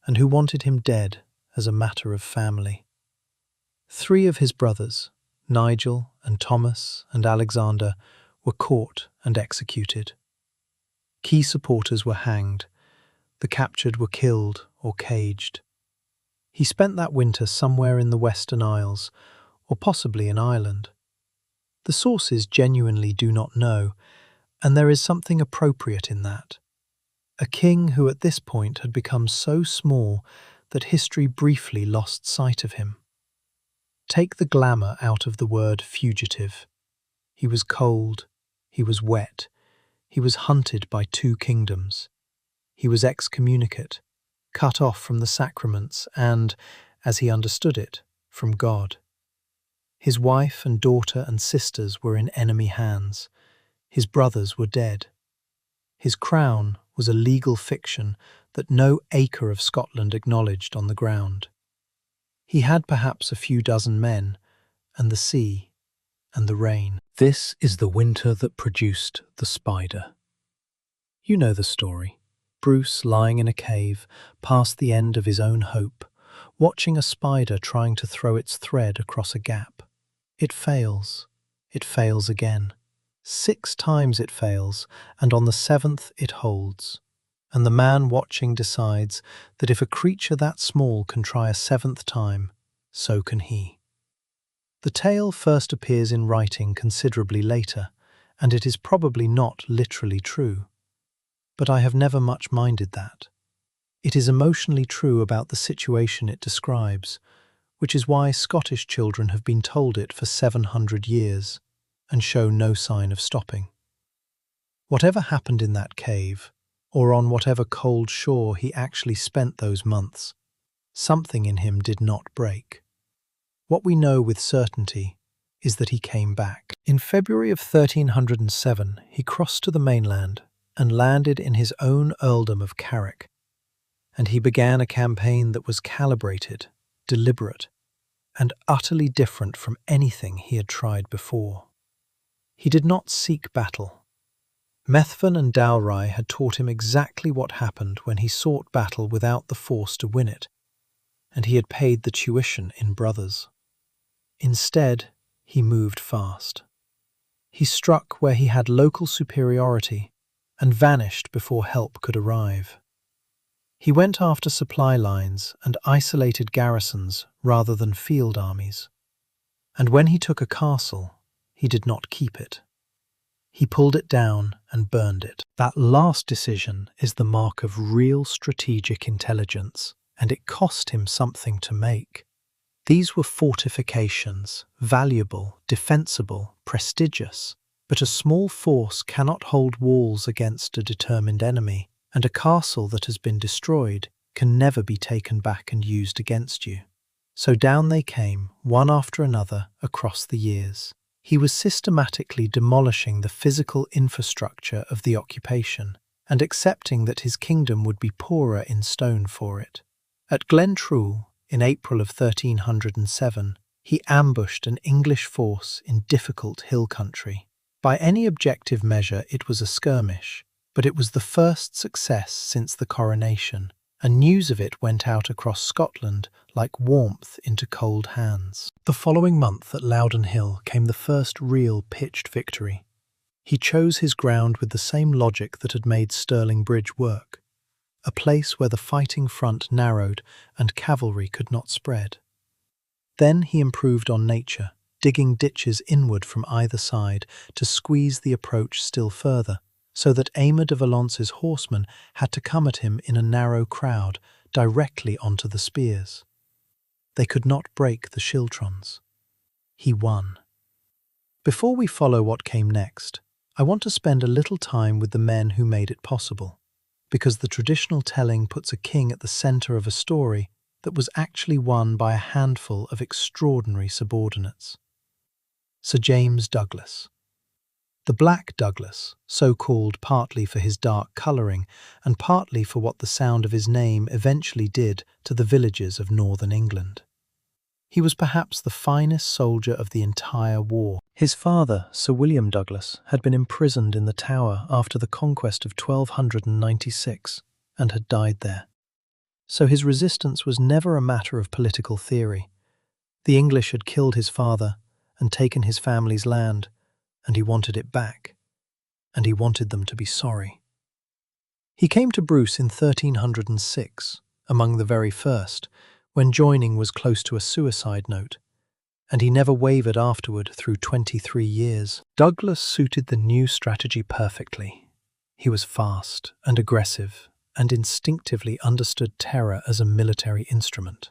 and who wanted him dead as a matter of family. 3 of his brothers, Nigel and Thomas and Alexander, were caught and executed. Key supporters were hanged. The captured were killed or caged. He spent that winter somewhere in the Western Isles, or possibly in Ireland. The sources genuinely do not know, and there is something appropriate in that. A king who at this point had become so small that history briefly lost sight of him. Take the glamour out of the word fugitive. He was cold, he was wet, he was hunted by 2 kingdoms. He was excommunicate, cut off from the sacraments and, as he understood it, from God. His wife and daughter and sisters were in enemy hands. His brothers were dead. His crown was a legal fiction that no acre of Scotland acknowledged on the ground. He had perhaps a few dozen men, and the sea, and the rain. This is the winter that produced the spider. You know the story. Bruce lying in a cave, past the end of his own hope, watching a spider trying to throw its thread across a gap. It fails. It fails again. 6 times it fails, and on the 7th it holds. And the man watching decides that if a creature that small can try a 7th time, so can he. The tale first appears in writing considerably later, and it is probably not literally true. But I have never much minded that. It is emotionally true about the situation it describes, which is why Scottish children have been told it for 700 years and show no sign of stopping. Whatever happened in that cave, or on whatever cold shore he actually spent those months, something in him did not break. What we know with certainty is that he came back. In February of 1307, he crossed to the mainland and landed in his own earldom of Carrick, and he began a campaign that was calibrated, deliberate, and utterly different from anything he had tried before. He did not seek battle. Methven and Dalry had taught him exactly what happened when he sought battle without the force to win it, and he had paid the tuition in brothers. Instead, he moved fast. He struck where he had local superiority and vanished before help could arrive. He went after supply lines and isolated garrisons rather than field armies. And when he took a castle, he did not keep it. He pulled it down and burned it. That last decision is the mark of real strategic intelligence, and it cost him something to make. These were fortifications, valuable, defensible, prestigious, but a small force cannot hold walls against a determined enemy, and a castle that has been destroyed can never be taken back and used against you. So down they came, one after another, across the years. He was systematically demolishing the physical infrastructure of the occupation, and accepting that his kingdom would be poorer in stone for it. At Glentrool, in April of 1307, he ambushed an English force in difficult hill country. By any objective measure it was a skirmish, but it was the first success since the coronation, and news of it went out across Scotland like warmth into cold hands. The following month at Loudon Hill came the first real pitched victory. He chose his ground with the same logic that had made Stirling Bridge work, a place where the fighting front narrowed and cavalry could not spread. Then he improved on nature, digging ditches inward from either side to squeeze the approach still further, so that Aymer de Valence's horsemen had to come at him in a narrow crowd, directly onto the spears. They could not break the schiltrons. He won. Before we follow what came next, I want to spend a little time with the men who made it possible, because the traditional telling puts a king at the centre of a story that was actually won by a handful of extraordinary subordinates. Sir James Douglas. The Black Douglas, so called partly for his dark colouring and partly for what the sound of his name eventually did to the villages of northern England. He was perhaps the finest soldier of the entire war. His father, Sir William Douglas, had been imprisoned in the Tower after the conquest of 1296 and had died there. So his resistance was never a matter of political theory. The English had killed his father and taken his family's land, and he wanted it back, and he wanted them to be sorry. He came to Bruce in 1306, among the very first, when joining was close to a suicide note, and he never wavered afterward through 23 years. Douglas suited the new strategy perfectly. He was fast and aggressive, and instinctively understood terror as a military instrument.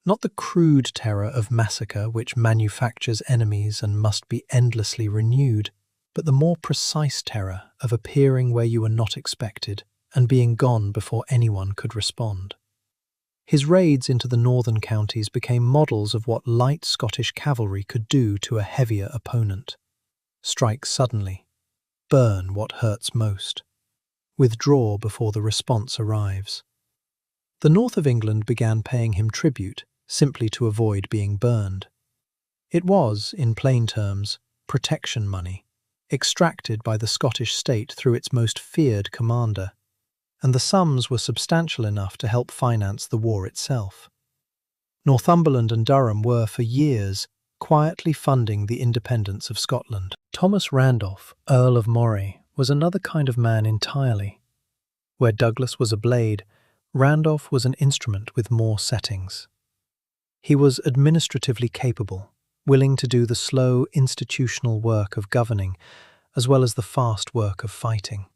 Not the crude terror of massacre which manufactures enemies and must be endlessly renewed, but the more precise terror of appearing where you were not expected and being gone before anyone could respond. His raids into the northern counties became models of what light Scottish cavalry could do to a heavier opponent. Strike suddenly, burn what hurts most, withdraw before the response arrives. The north of England began paying him tribute, simply to avoid being burned. It was, in plain terms, protection money, extracted by the Scottish state through its most feared commander, and the sums were substantial enough to help finance the war itself. Northumberland and Durham were, for years, quietly funding the independence of Scotland. Thomas Randolph, Earl of Moray, was another kind of man entirely. Where Douglas was a blade, Randolph was an instrument with more settings. He was administratively capable, willing to do the slow institutional work of governing, as well as the fast work of fighting.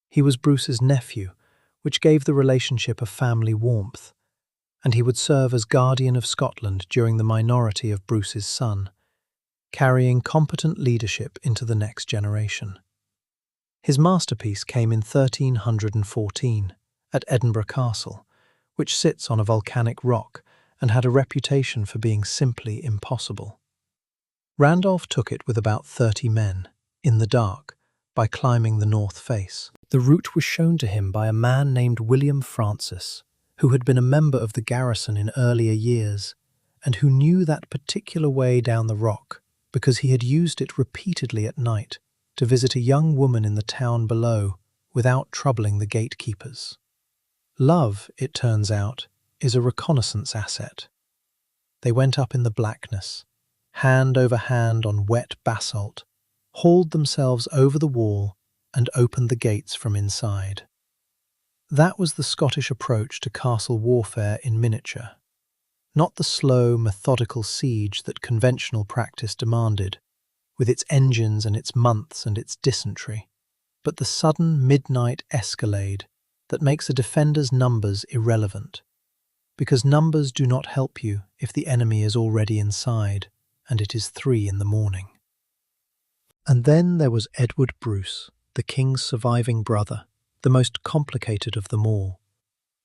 He was Bruce's nephew, which gave the relationship a family warmth, and he would serve as guardian of Scotland during the minority of Bruce's son, carrying competent leadership into the next generation. His masterpiece came in 1314 at Edinburgh Castle, which sits on a volcanic rock and had a reputation for being simply impossible. Randolph took it with about 30 men, in the dark, by climbing the north face. The route was shown to him by a man named William Francis, who had been a member of the garrison in earlier years, and who knew that particular way down the rock because he had used it repeatedly at night to visit a young woman in the town below without troubling the gatekeepers. Love, it turns out, is a reconnaissance asset. They went up in the blackness, hand over hand on wet basalt, hauled themselves over the wall and opened the gates from inside. That was the Scottish approach to castle warfare in miniature. Not the slow, methodical siege that conventional practice demanded, with its engines and its months and its dysentery, but the sudden midnight escalade that makes a defender's numbers irrelevant, because numbers do not help you if the enemy is already inside and it is 3 in the morning. And then there was Edward Bruce, the king's surviving brother, the most complicated of them all.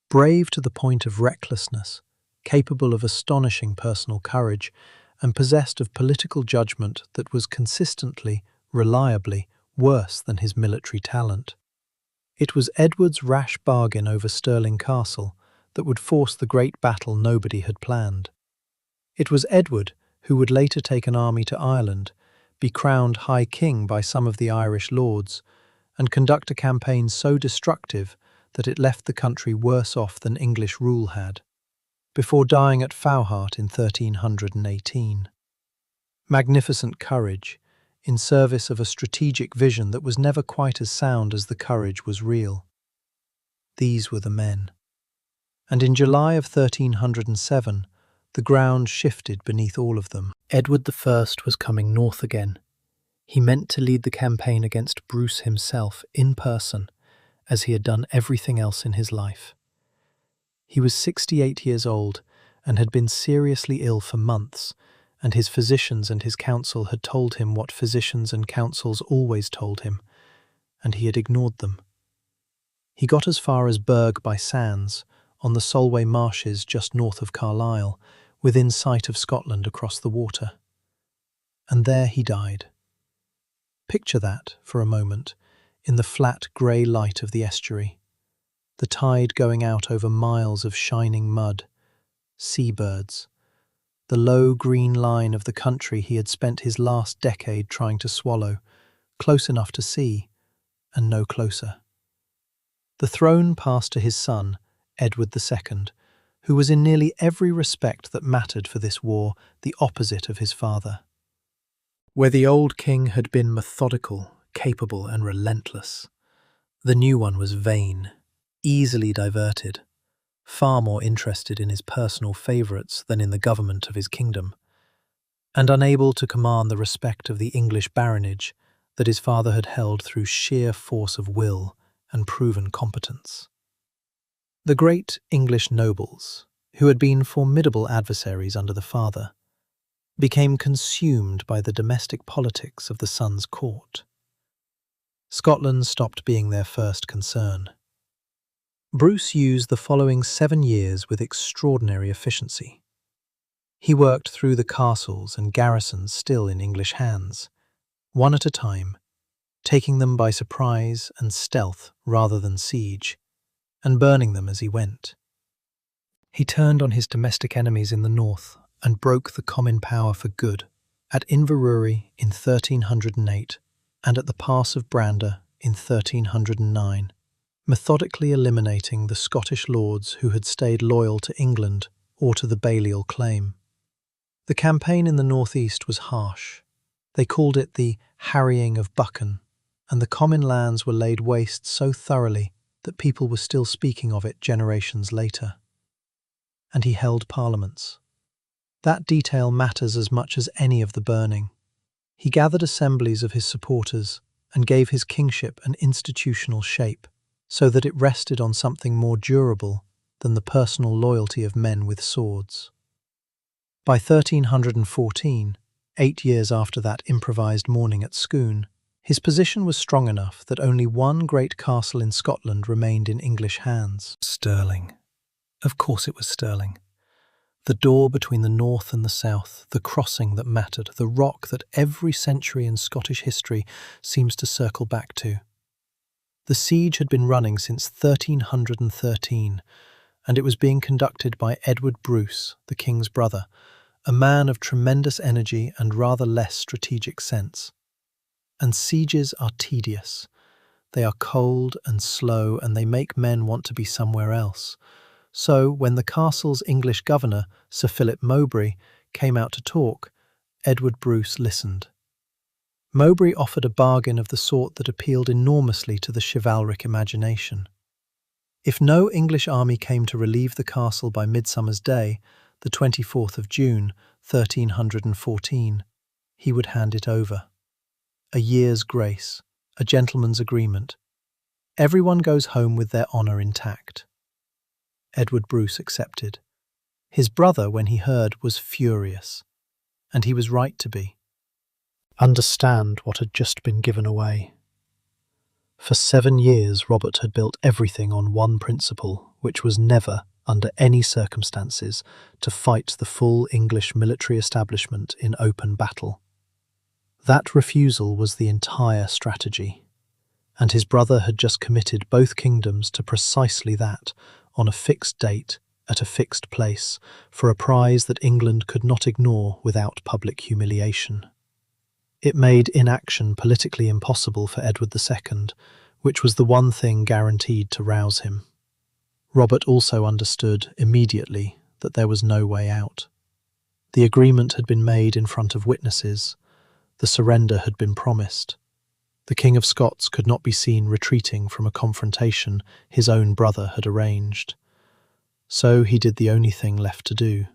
Brave to the point of recklessness, capable of astonishing personal courage, and possessed of political judgment that was consistently, reliably, worse than his military talent. It was Edward's rash bargain over Stirling Castle that would force the great battle nobody had planned. It was Edward who would later take an army to Ireland, be crowned High King by some of the Irish lords, and conduct a campaign so destructive that it left the country worse off than English rule had, before dying at Faughart in 1318. Magnificent courage, in service of a strategic vision that was never quite as sound as the courage was real. These were the men. And in July of 1307, the ground shifted beneath all of them. Edward I was coming north again. He meant to lead the campaign against Bruce himself in person, as he had done everything else in his life. He was 68 years old and had been seriously ill for months, and his physicians and his council had told him what physicians and councils always told him, and he had ignored them. He got as far as Berg by Sands, on the Solway marshes just north of Carlisle, within sight of Scotland across the water. And there he died. Picture that, for a moment, in the flat grey light of the estuary, the tide going out over miles of shining mud, seabirds, the low green line of the country he had spent his last decade trying to swallow, close enough to see, and no closer. The throne passed to his son, Edward II, who was in nearly every respect that mattered for this war the opposite of his father. Where the old king had been methodical, capable and relentless, the new one was vain, easily diverted, far more interested in his personal favourites than in the government of his kingdom, and unable to command the respect of the English baronage that his father had held through sheer force of will and proven competence. The great English nobles, who had been formidable adversaries under the father, became consumed by the domestic politics of the son's court. Scotland stopped being their first concern. Bruce used the following 7 years with extraordinary efficiency. He worked through the castles and garrisons still in English hands, one at a time, taking them by surprise and stealth rather than siege, and burning them as he went. He turned on his domestic enemies in the north and broke the Comyn power for good, at Inverurie in 1308 and at the Pass of Brander in 1309, methodically eliminating the Scottish lords who had stayed loyal to England or to the Balliol claim. The campaign in the northeast was harsh. They called it the harrying of Buchan, and the Comyn lands were laid waste so thoroughly that people were still speaking of it generations later. And he held parliaments. That detail matters as much as any of the burning. He gathered assemblies of his supporters and gave his kingship an institutional shape, so that it rested on something more durable than the personal loyalty of men with swords. By 1314, 8 years after that improvised morning at Scone, his position was strong enough that only one great castle in Scotland remained in English hands. Stirling. Of course it was Stirling. The door between the north and the south, the crossing that mattered, the rock that every century in Scottish history seems to circle back to. The siege had been running since 1313, and it was being conducted by Edward Bruce, the king's brother, a man of tremendous energy and rather less strategic sense. And sieges are tedious. They are cold and slow, and they make men want to be somewhere else. So, when the castle's English governor, Sir Philip Mowbray, came out to talk, Edward Bruce listened. Mowbray offered a bargain of the sort that appealed enormously to the chivalric imagination. If no English army came to relieve the castle by Midsummer's Day, the 24th of June, 1314, he would hand it over. A year's grace, a gentleman's agreement. Everyone goes home with their honour intact. Edward Bruce accepted. His brother, when he heard, was furious, and he was right to be. Understand what had just been given away. For 7 years Robert had built everything on one principle, which was never, under any circumstances, to fight the full English military establishment in open battle. That refusal was the entire strategy, and his brother had just committed both kingdoms to precisely that, on a fixed date, at a fixed place, for a prize that England could not ignore without public humiliation. It made inaction politically impossible for Edward II, which was the one thing guaranteed to rouse him. Robert also understood immediately that there was no way out. The agreement had been made in front of witnesses. The surrender had been promised. The King of Scots could not be seen retreating from a confrontation his own brother had arranged. So he did the only thing left to do.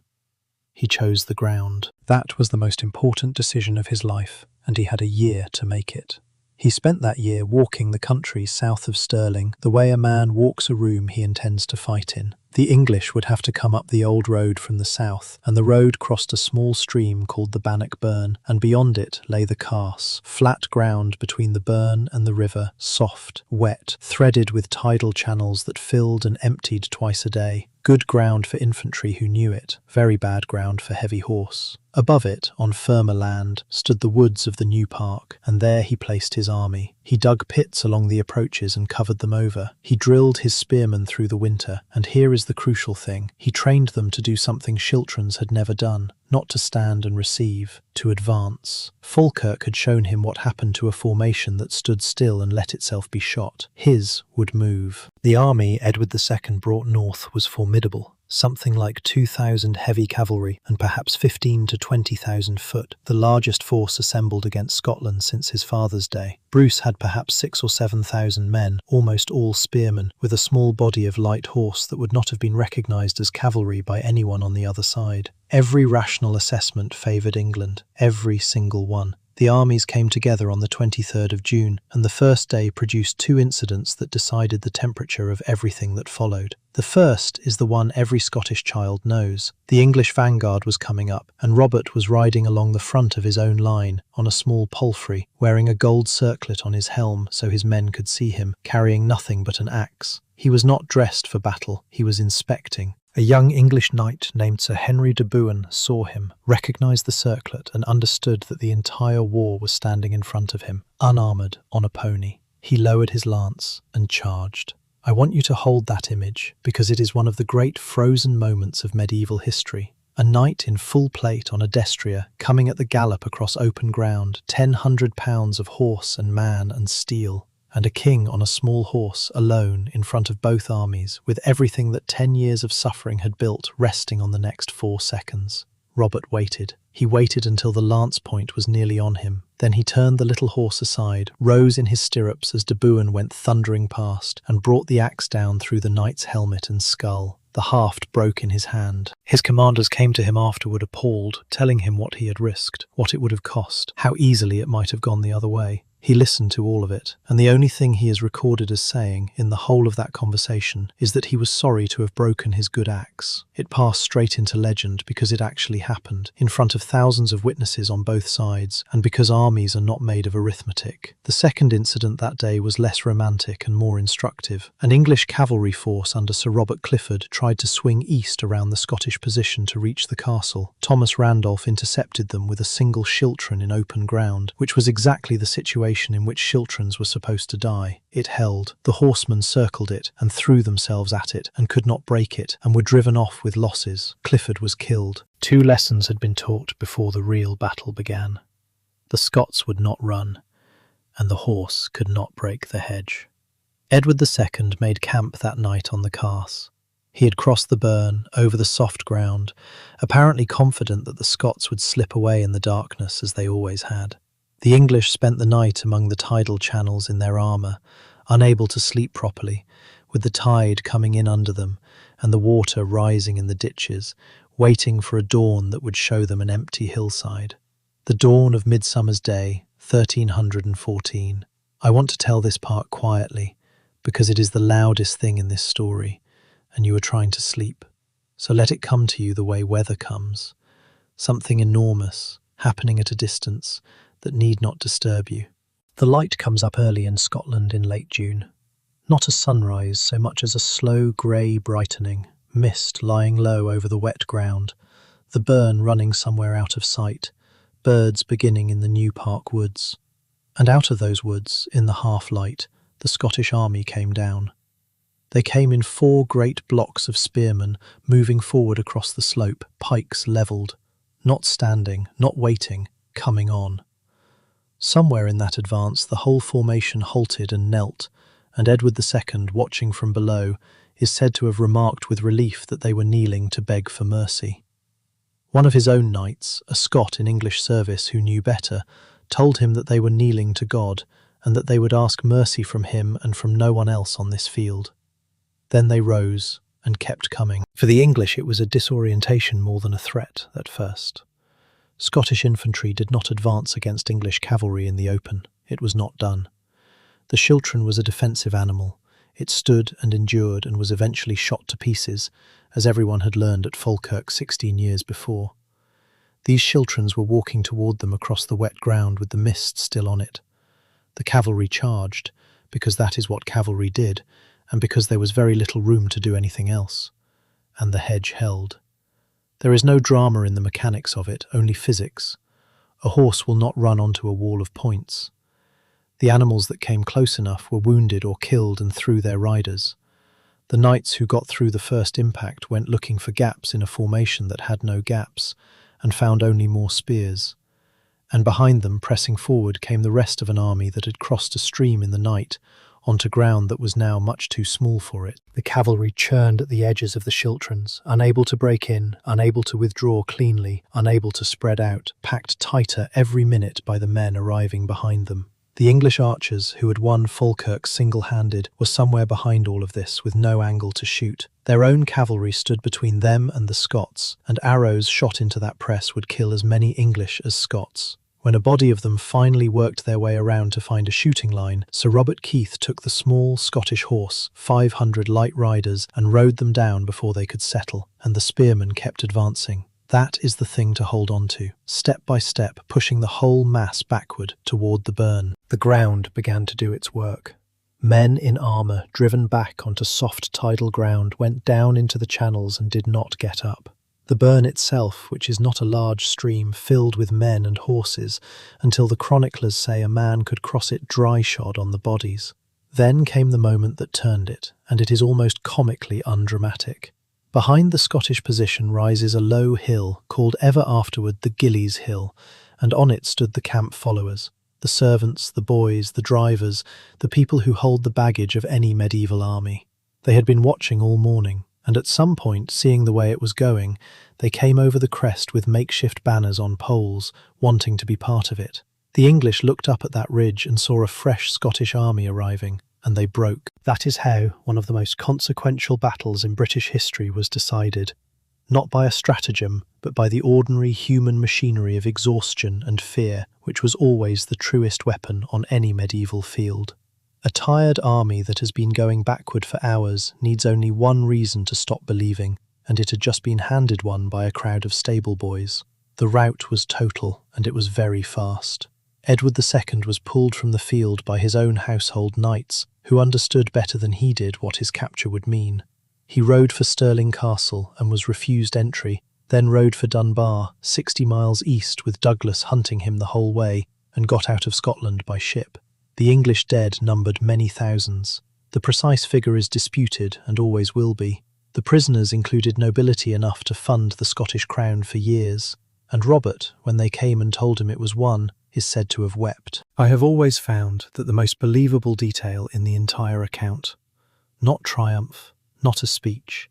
He chose the ground. That was the most important decision of his life, and he had a year to make it. He spent that year walking the country south of Stirling, the way a man walks a room he intends to fight in. The English would have to come up the old road from the south, and the road crossed a small stream called the Bannock Burn, and beyond it lay the Carse, flat ground between the burn and the river, soft, wet, threaded with tidal channels that filled and emptied twice a day. Good ground for infantry who knew it, very bad ground for heavy horse. Above it, on firmer land, stood the woods of the new park, and there he placed his army. He dug pits along the approaches and covered them over. He drilled his spearmen through the winter, and here is the crucial thing. He trained them to do something Chilterns had never done, not to stand and receive, to advance. Falkirk had shown him what happened to a formation that stood still and let itself be shot. His would move. The army Edward II brought north was formidable. Something like 2,000 heavy cavalry and perhaps 15 to 20,000 foot, the largest force assembled against Scotland since his father's day. Bruce had perhaps 6,000 or 7,000 men, almost all spearmen, with a small body of light horse that would not have been recognised as cavalry by anyone on the other side. Every rational assessment favoured England, every single one. The armies came together on the 23rd of June, and the first day produced two incidents that decided the temperature of everything that followed. The first is the one every Scottish child knows. The English vanguard was coming up, and Robert was riding along the front of his own line, on a small palfrey, wearing a gold circlet on his helm so his men could see him, carrying nothing but an axe. He was not dressed for battle, he was inspecting. A young English knight named Sir Henry de Bohun saw him, recognised the circlet, and understood that the entire war was standing in front of him, unarmoured, on a pony. He lowered his lance and charged. I want you to hold that image, because it is one of the great frozen moments of medieval history. A knight in full plate on a destrier, coming at the gallop across open ground, 1,000 pounds of horse and man and steel. And a king on a small horse, alone, in front of both armies, with everything that 10 years of suffering had built resting on the next 4 seconds. Robert waited. He waited until the lance point was nearly on him. Then he turned the little horse aside, rose in his stirrups as de Bohun went thundering past, and brought the axe down through the knight's helmet and skull. The haft broke in his hand. His commanders came to him afterward appalled, telling him what he had risked, what it would have cost, how easily it might have gone the other way. He listened to all of it, and the only thing he is recorded as saying, in the whole of that conversation, is that he was sorry to have broken his good axe. It passed straight into legend because it actually happened, in front of thousands of witnesses on both sides, and because armies are not made of arithmetic. The second incident that day was less romantic and more instructive. An English cavalry force under Sir Robert Clifford tried to swing east around the Scottish position to reach the castle. Thomas Randolph intercepted them with a single Chiltern in open ground, which was exactly the situation in which Chilterns were supposed to die. It held. The horsemen circled it and threw themselves at it and could not break it and were driven off with losses. Clifford was killed. 2 lessons had been taught before the real battle began. The Scots would not run, and the horse could not break the hedge. Edward II made camp that night on the Carse. He had crossed the burn, over the soft ground, apparently confident that the Scots would slip away in the darkness as they always had. The English spent the night among the tidal channels in their armour, unable to sleep properly, with the tide coming in under them and the water rising in the ditches, waiting for a dawn that would show them an empty hillside. The dawn of Midsummer's Day, 1314. I want to tell this part quietly, because it is the loudest thing in this story, and you are trying to sleep. So let it come to you the way weather comes, something enormous, happening at a distance, that need not disturb you. The light comes up early in Scotland in late June. Not a sunrise so much as a slow grey brightening, mist lying low over the wet ground, the burn running somewhere out of sight, birds beginning in the New Park woods. And out of those woods, in the half-light, the Scottish army came down. They came in 4 great blocks of spearmen moving forward across the slope, pikes levelled, not standing, not waiting, coming on. Somewhere in that advance the whole formation halted and knelt, and Edward II, watching from below, is said to have remarked with relief that they were kneeling to beg for mercy. One of his own knights, a Scot in English service who knew better, told him that they were kneeling to God, and that they would ask mercy from him and from no one else on this field. Then they rose and kept coming. For the English, it was a disorientation more than a threat at first. Scottish infantry did not advance against English cavalry in the open. It was not done. The schiltron was a defensive animal. It stood and endured and was eventually shot to pieces, as everyone had learned at Falkirk 16 years before. These schiltrons were walking toward them across the wet ground with the mist still on it. The cavalry charged, because that is what cavalry did, and because there was very little room to do anything else. And the hedge held. There is no drama in the mechanics of it, only physics. A horse will not run onto a wall of points. The animals that came close enough were wounded or killed and threw their riders. The knights who got through the first impact went looking for gaps in a formation that had no gaps, and found only more spears. And behind them, pressing forward, came the rest of an army that had crossed a stream in the night, onto ground that was now much too small for it. The cavalry churned at the edges of the schiltrons, unable to break in, unable to withdraw cleanly, unable to spread out, packed tighter every minute by the men arriving behind them. The English archers, who had won Falkirk single-handed, were somewhere behind all of this, with no angle to shoot. Their own cavalry stood between them and the Scots, and arrows shot into that press would kill as many English as Scots. When a body of them finally worked their way around to find a shooting line, Sir Robert Keith took the small Scottish horse, 500 light riders, and rode them down before they could settle, and the spearmen kept advancing. That is the thing to hold on to, step by step, pushing the whole mass backward toward the burn. The ground began to do its work. Men in armour, driven back onto soft tidal ground, went down into the channels and did not get up. The burn itself, which is not a large stream, filled with men and horses, until the chroniclers say a man could cross it dry-shod on the bodies. Then came the moment that turned it, and it is almost comically undramatic. Behind the Scottish position rises a low hill, called ever afterward the Gillies Hill, and on it stood the camp followers, the servants, the boys, the drivers, the people who hold the baggage of any medieval army. They had been watching all morning, and at some point, seeing the way it was going, they came over the crest with makeshift banners on poles, wanting to be part of it. The English looked up at that ridge and saw a fresh Scottish army arriving, and they broke. That is how one of the most consequential battles in British history was decided, not by a stratagem, but by the ordinary human machinery of exhaustion and fear, which was always the truest weapon on any medieval field. A tired army that has been going backward for hours needs only one reason to stop believing, and it had just been handed one by a crowd of stable boys. The rout was total, and it was very fast. Edward II was pulled from the field by his own household knights, who understood better than he did what his capture would mean. He rode for Stirling Castle and was refused entry, then rode for Dunbar, 60 miles east, with Douglas hunting him the whole way, and got out of Scotland by ship. The English dead numbered many thousands. The precise figure is disputed, and always will be. The prisoners included nobility enough to fund the Scottish crown for years, and Robert, when they came and told him it was won, is said to have wept. I have always found that the most believable detail in the entire account, not triumph, not a speech,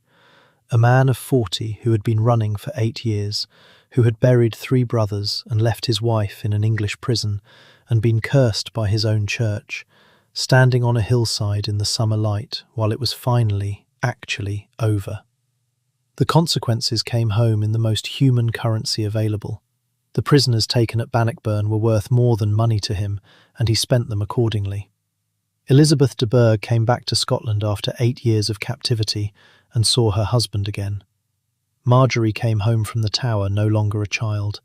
a man of 40 who had been running for 8 years, who had buried 3 brothers and left his wife in an English prison, and been cursed by his own church, standing on a hillside in the summer light while it was finally, actually, over. The consequences came home in the most human currency available. The prisoners taken at Bannockburn were worth more than money to him, and he spent them accordingly. Elizabeth de Burgh came back to Scotland after 8 years of captivity and saw her husband again. Marjorie came home from the Tower no longer a child.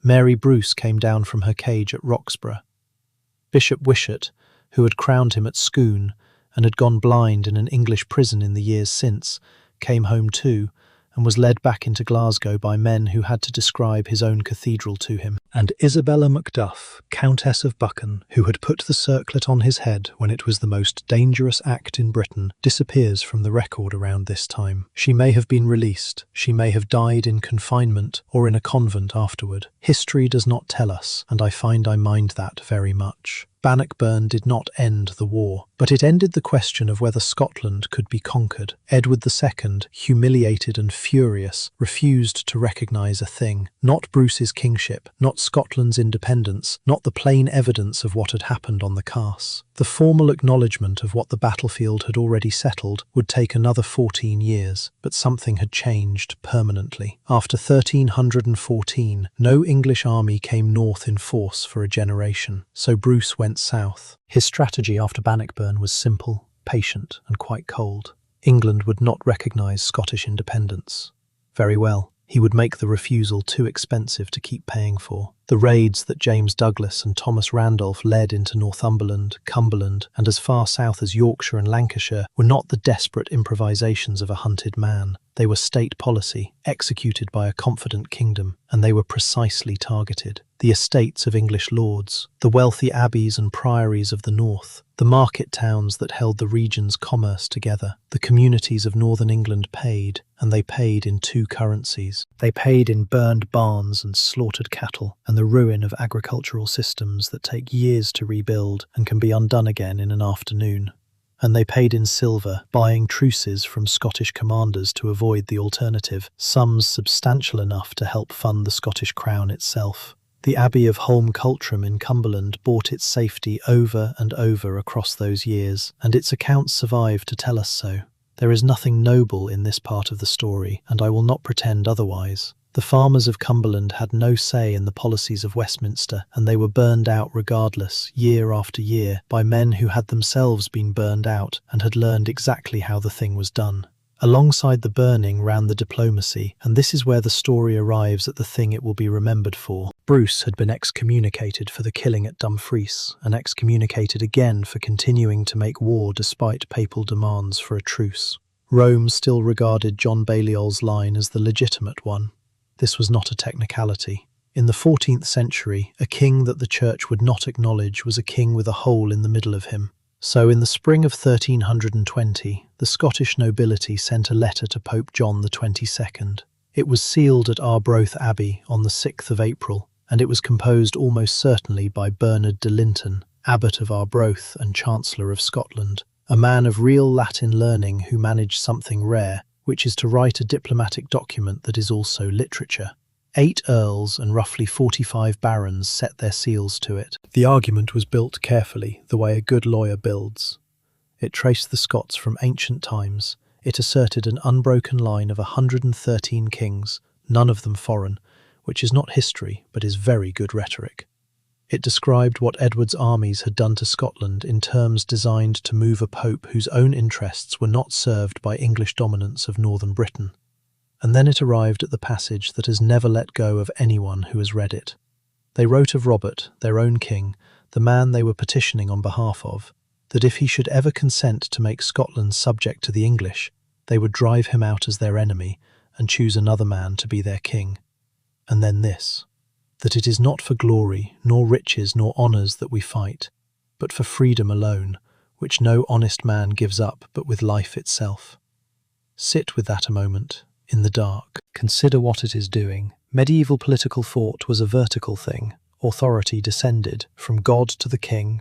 Mary Bruce came down from her cage at Roxburgh. Bishop Wishart, who had crowned him at Scone and had gone blind in an English prison in the years since, came home too, and was led back into Glasgow by men who had to describe his own cathedral to him. And Isabella Macduff, Countess of Buchan, who had put the circlet on his head when it was the most dangerous act in Britain, disappears from the record around this time. She may have been released, she may have died in confinement or in a convent afterward. History does not tell us, and I find I mind that very much. Bannockburn did not end the war, but it ended the question of whether Scotland could be conquered. Edward II, humiliated and furious, refused to recognise a thing, not Bruce's kingship, not Scotland's independence, not the plain evidence of what had happened on the Carse. The formal acknowledgement of what the battlefield had already settled would take another 14 years, but something had changed permanently. After 1314, no English army came north in force for a generation, so Bruce went south. His strategy after Bannockburn was simple, patient, and quite cold. England would not recognise Scottish independence. Very well, he would make the refusal too expensive to keep paying for. The raids that James Douglas and Thomas Randolph led into Northumberland, Cumberland, and as far south as Yorkshire and Lancashire were not the desperate improvisations of a hunted man. They were state policy, executed by a confident kingdom, and they were precisely targeted. The estates of English lords, the wealthy abbeys and priories of the north, the market towns that held the region's commerce together. The communities of northern England paid, and they paid in two currencies. They paid in burned barns and slaughtered cattle, and the ruin of agricultural systems that take years to rebuild and can be undone again in an afternoon. And they paid in silver, buying truces from Scottish commanders to avoid the alternative, sums substantial enough to help fund the Scottish crown itself. The Abbey of Holme Cultram in Cumberland bought its safety over and over across those years, and its accounts survive to tell us so. There is nothing noble in this part of the story, and I will not pretend otherwise. The farmers of Cumberland had no say in the policies of Westminster, and they were burned out regardless, year after year, by men who had themselves been burned out and had learned exactly how the thing was done. Alongside the burning ran the diplomacy, and this is where the story arrives at the thing it will be remembered for. Bruce had been excommunicated for the killing at Dumfries, and excommunicated again for continuing to make war despite papal demands for a truce. Rome still regarded John Balliol's line as the legitimate one. This was not a technicality. In the 14th century, a king that the Church would not acknowledge was a king with a hole in the middle of him. So in the spring of 1320, the Scottish nobility sent a letter to Pope John XXII. It was sealed at Arbroath Abbey on the 6th of April, and it was composed almost certainly by Bernard de Linton, Abbot of Arbroath and Chancellor of Scotland, a man of real Latin learning who managed something rare, which is to write a diplomatic document that is also literature. 8 earls and roughly 45 barons set their seals to it. The argument was built carefully, the way a good lawyer builds. It traced the Scots from ancient times. It asserted an unbroken line of 113 kings, none of them foreign, which is not history, but is very good rhetoric. It described what Edward's armies had done to Scotland in terms designed to move a pope whose own interests were not served by English dominance of northern Britain. And then it arrived at the passage that has never let go of anyone who has read it. They wrote of Robert, their own king, the man they were petitioning on behalf of, that if he should ever consent to make Scotland subject to the English, they would drive him out as their enemy and choose another man to be their king. And then this, that it is not for glory, nor riches, nor honours that we fight, but for freedom alone, which no honest man gives up but with life itself. Sit with that a moment, in the dark. Consider what it is doing. Medieval political thought was a vertical thing. Authority descended from God to the king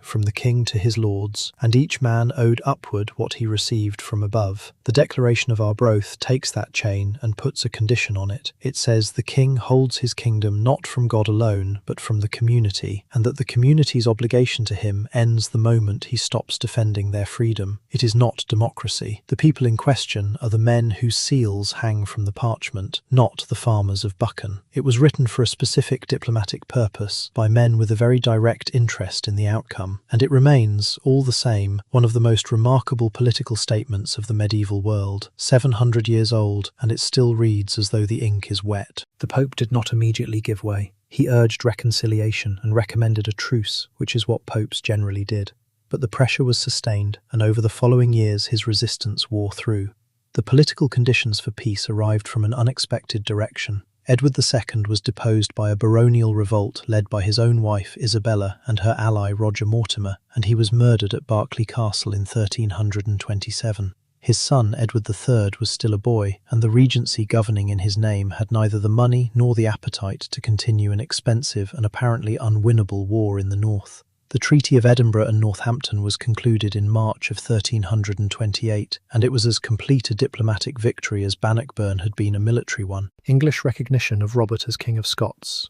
to his lords, and each man owed upward what he received from above. The Declaration of Arbroath takes that chain and puts a condition on it. It says the king holds his kingdom not from God alone, but from the community, and that the community's obligation to him ends the moment he stops defending their freedom. It is not democracy. The people in question are the men whose seals hang from the parchment, not the farmers of Buchan. It was written for a specific diplomatic purpose, by men with a very direct interest in the outcome, and it remains, all the same, one of the most remarkable political statements of the medieval world, 700 years old, and it still reads as though the ink is wet. The Pope did not immediately give way. He urged reconciliation and recommended a truce, which is what popes generally did. But the pressure was sustained, and over the following years his resistance wore through. The political conditions for peace arrived from an unexpected direction. Edward II was deposed by a baronial revolt led by his own wife Isabella and her ally Roger Mortimer, and he was murdered at Berkeley Castle in 1327. His son Edward III was still a boy, and the regency governing in his name had neither the money nor the appetite to continue an expensive and apparently unwinnable war in the north. The Treaty of Edinburgh and Northampton was concluded in March of 1328, and it was as complete a diplomatic victory as Bannockburn had been a military one. English recognition of Robert as King of Scots.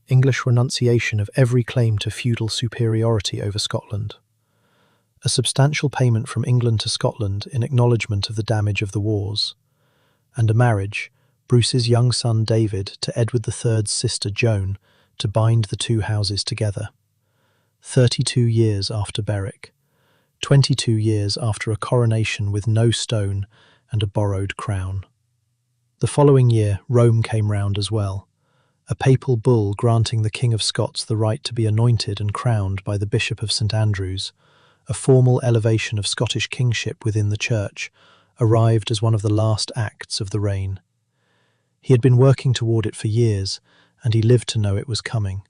English renunciation of every claim to feudal superiority over Scotland. A substantial payment from England to Scotland in acknowledgement of the damage of the wars. And a marriage, Bruce's young son David to Edward III's sister Joan, to bind the two houses together. 32 years after Berwick, 22 years after a coronation with no stone and a borrowed crown. The following year, Rome came round as well, a papal bull granting the King of Scots the right to be anointed and crowned by the Bishop of St Andrews, a formal elevation of Scottish kingship within the Church, arrived as one of the last acts of the reign. He had been working toward it for years, and he lived to know it was coming.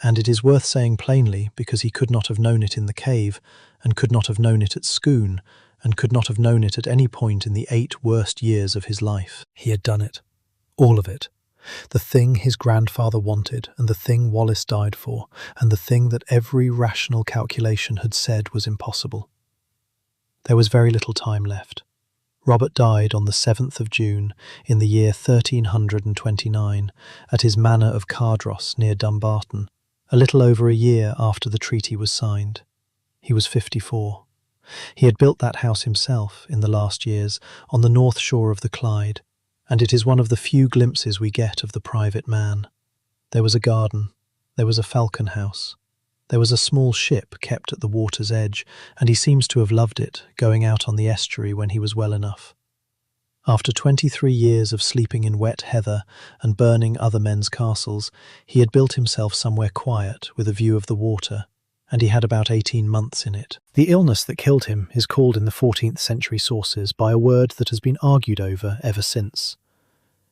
And it is worth saying plainly because he could not have known it in the cave, and could not have known it at Scone, and could not have known it at any point in the 8 worst years of his life. He had done it. All of it. The thing his grandfather wanted, and the thing Wallace died for, and the thing that every rational calculation had said was impossible. There was very little time left. Robert died on the 7th of June in the year 1329 at his manor of Cardross near Dumbarton, a little over a year after the treaty was signed. He was 54. He had built that house himself in the last years on the north shore of the Clyde, and it is one of the few glimpses we get of the private man. There was a garden, there was a falcon house, there was a small ship kept at the water's edge, and he seems to have loved it, going out on the estuary when he was well enough. After 23 years of sleeping in wet heather and burning other men's castles, he had built himself somewhere quiet with a view of the water, and he had about 18 months in it. The illness that killed him is called in the 14th century sources by a word that has been argued over ever since.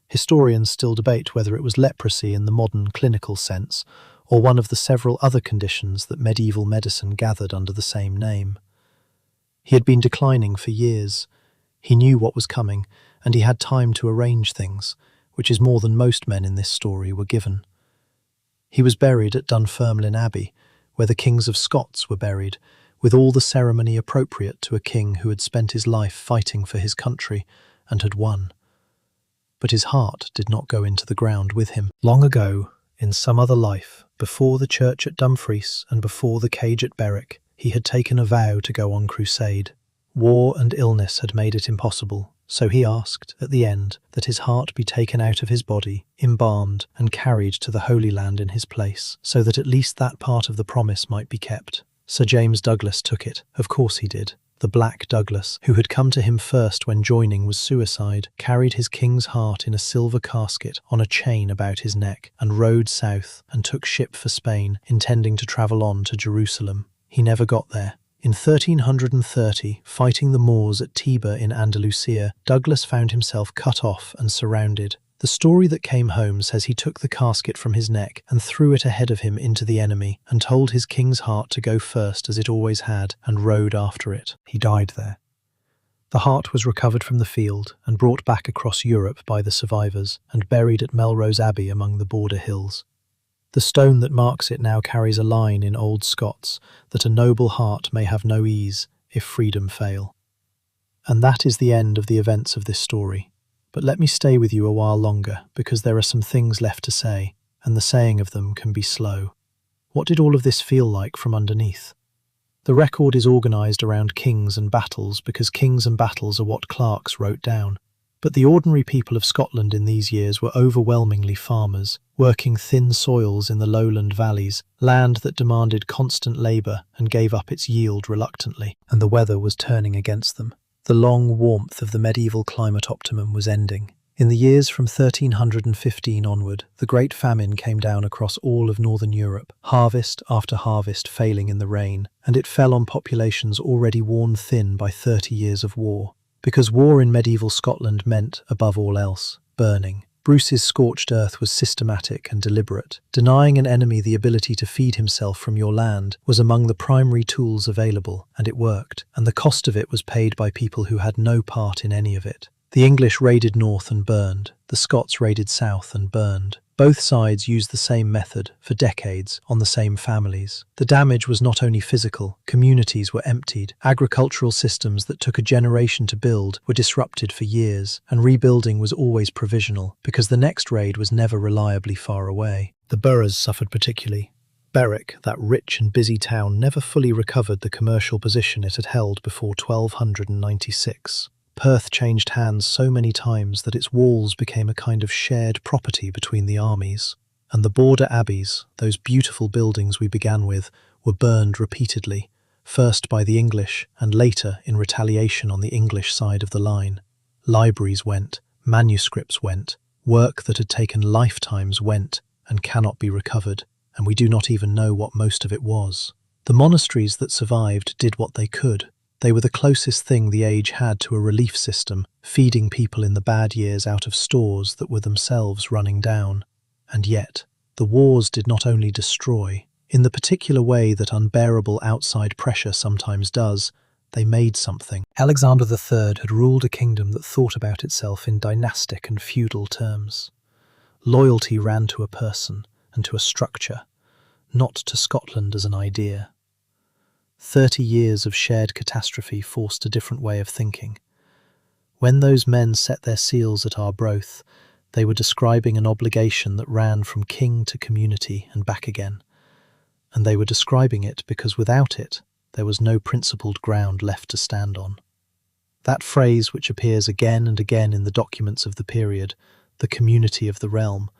Historians still debate whether it was leprosy in the modern clinical sense, or one of the several other conditions that medieval medicine gathered under the same name. He had been declining for years. He knew what was coming, and he had time to arrange things, which is more than most men in this story were given. He was buried at Dunfermline Abbey, where the kings of Scots were buried, with all the ceremony appropriate to a king who had spent his life fighting for his country and had won. But his heart did not go into the ground with him. Long ago, in some other life, before the church at Dumfries and before the cage at Berwick, he had taken a vow to go on crusade. War and illness had made it impossible, so he asked, at the end, that his heart be taken out of his body, embalmed, and carried to the Holy Land in his place, so that at least that part of the promise might be kept. Sir James Douglas took it. Of course he did. The Black Douglas, who had come to him first when joining was suicide, carried his king's heart in a silver casket on a chain about his neck, and rode south and took ship for Spain, intending to travel on to Jerusalem. He never got there. In 1330, fighting the Moors at Tiber in Andalusia, Douglas found himself cut off and surrounded. The story that came home says he took the casket from his neck and threw it ahead of him into the enemy, and told his king's heart to go first as it always had, and rode after it. He died there. The heart was recovered from the field and brought back across Europe by the survivors, and buried at Melrose Abbey among the border hills. The stone that marks it now carries a line in Old Scots, that a noble heart may have no ease if freedom fail. And that is the end of the events of this story. But let me stay with you a while longer, because there are some things left to say, and the saying of them can be slow. What did all of this feel like from underneath? The record is organised around kings and battles, because kings and battles are what clerks wrote down. But the ordinary people of Scotland in these years were overwhelmingly farmers, working thin soils in the lowland valleys, land that demanded constant labour and gave up its yield reluctantly, and the weather was turning against them. The long warmth of the medieval climate optimum was ending. In the years from 1315 onward, the Great Famine came down across all of northern Europe, harvest after harvest failing in the rain, and it fell on populations already worn thin by 30 years of war. Because war in medieval Scotland meant, above all else, burning. Bruce's scorched earth was systematic and deliberate. Denying an enemy the ability to feed himself from your land was among the primary tools available, and it worked, and the cost of it was paid by people who had no part in any of it. The English raided north and burned. The Scots raided south and burned. Both sides used the same method for decades on the same families. The damage was not only physical, communities were emptied, agricultural systems that took a generation to build were disrupted for years, and rebuilding was always provisional because the next raid was never reliably far away. The boroughs suffered particularly. Berwick, that rich and busy town, never fully recovered the commercial position it had held before 1296. Perth changed hands so many times that its walls became a kind of shared property between the armies. And the border abbeys, those beautiful buildings we began with, were burned repeatedly, first by the English and later in retaliation on the English side of the line. Libraries went, manuscripts went, work that had taken lifetimes went and cannot be recovered, and we do not even know what most of it was. The monasteries that survived did what they could. They were the closest thing the age had to a relief system, feeding people in the bad years out of stores that were themselves running down. And yet, the wars did not only destroy. In the particular way that unbearable outside pressure sometimes does, they made something. Alexander III had ruled a kingdom that thought about itself in dynastic and feudal terms. Loyalty ran to a person and to a structure, not to Scotland as an idea. 30 years of shared catastrophe forced a different way of thinking. When those men set their seals at Arbroath, they were describing an obligation that ran from king to community and back again. And they were describing it because without it, there was no principled ground left to stand on. That phrase, which appears again and again in the documents of the period, the community of the realm,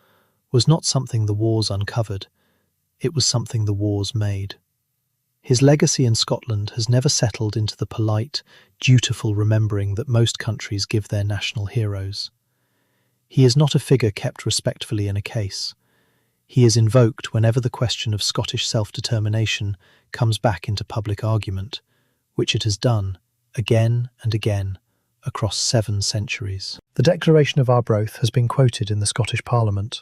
was not something the wars uncovered. It was something the wars made. His legacy in Scotland has never settled into the polite, dutiful remembering that most countries give their national heroes. He is not a figure kept respectfully in a case. He is invoked whenever the question of Scottish self-determination comes back into public argument, which it has done, again and again, across 7 centuries. The Declaration of Arbroath has been quoted in the Scottish Parliament.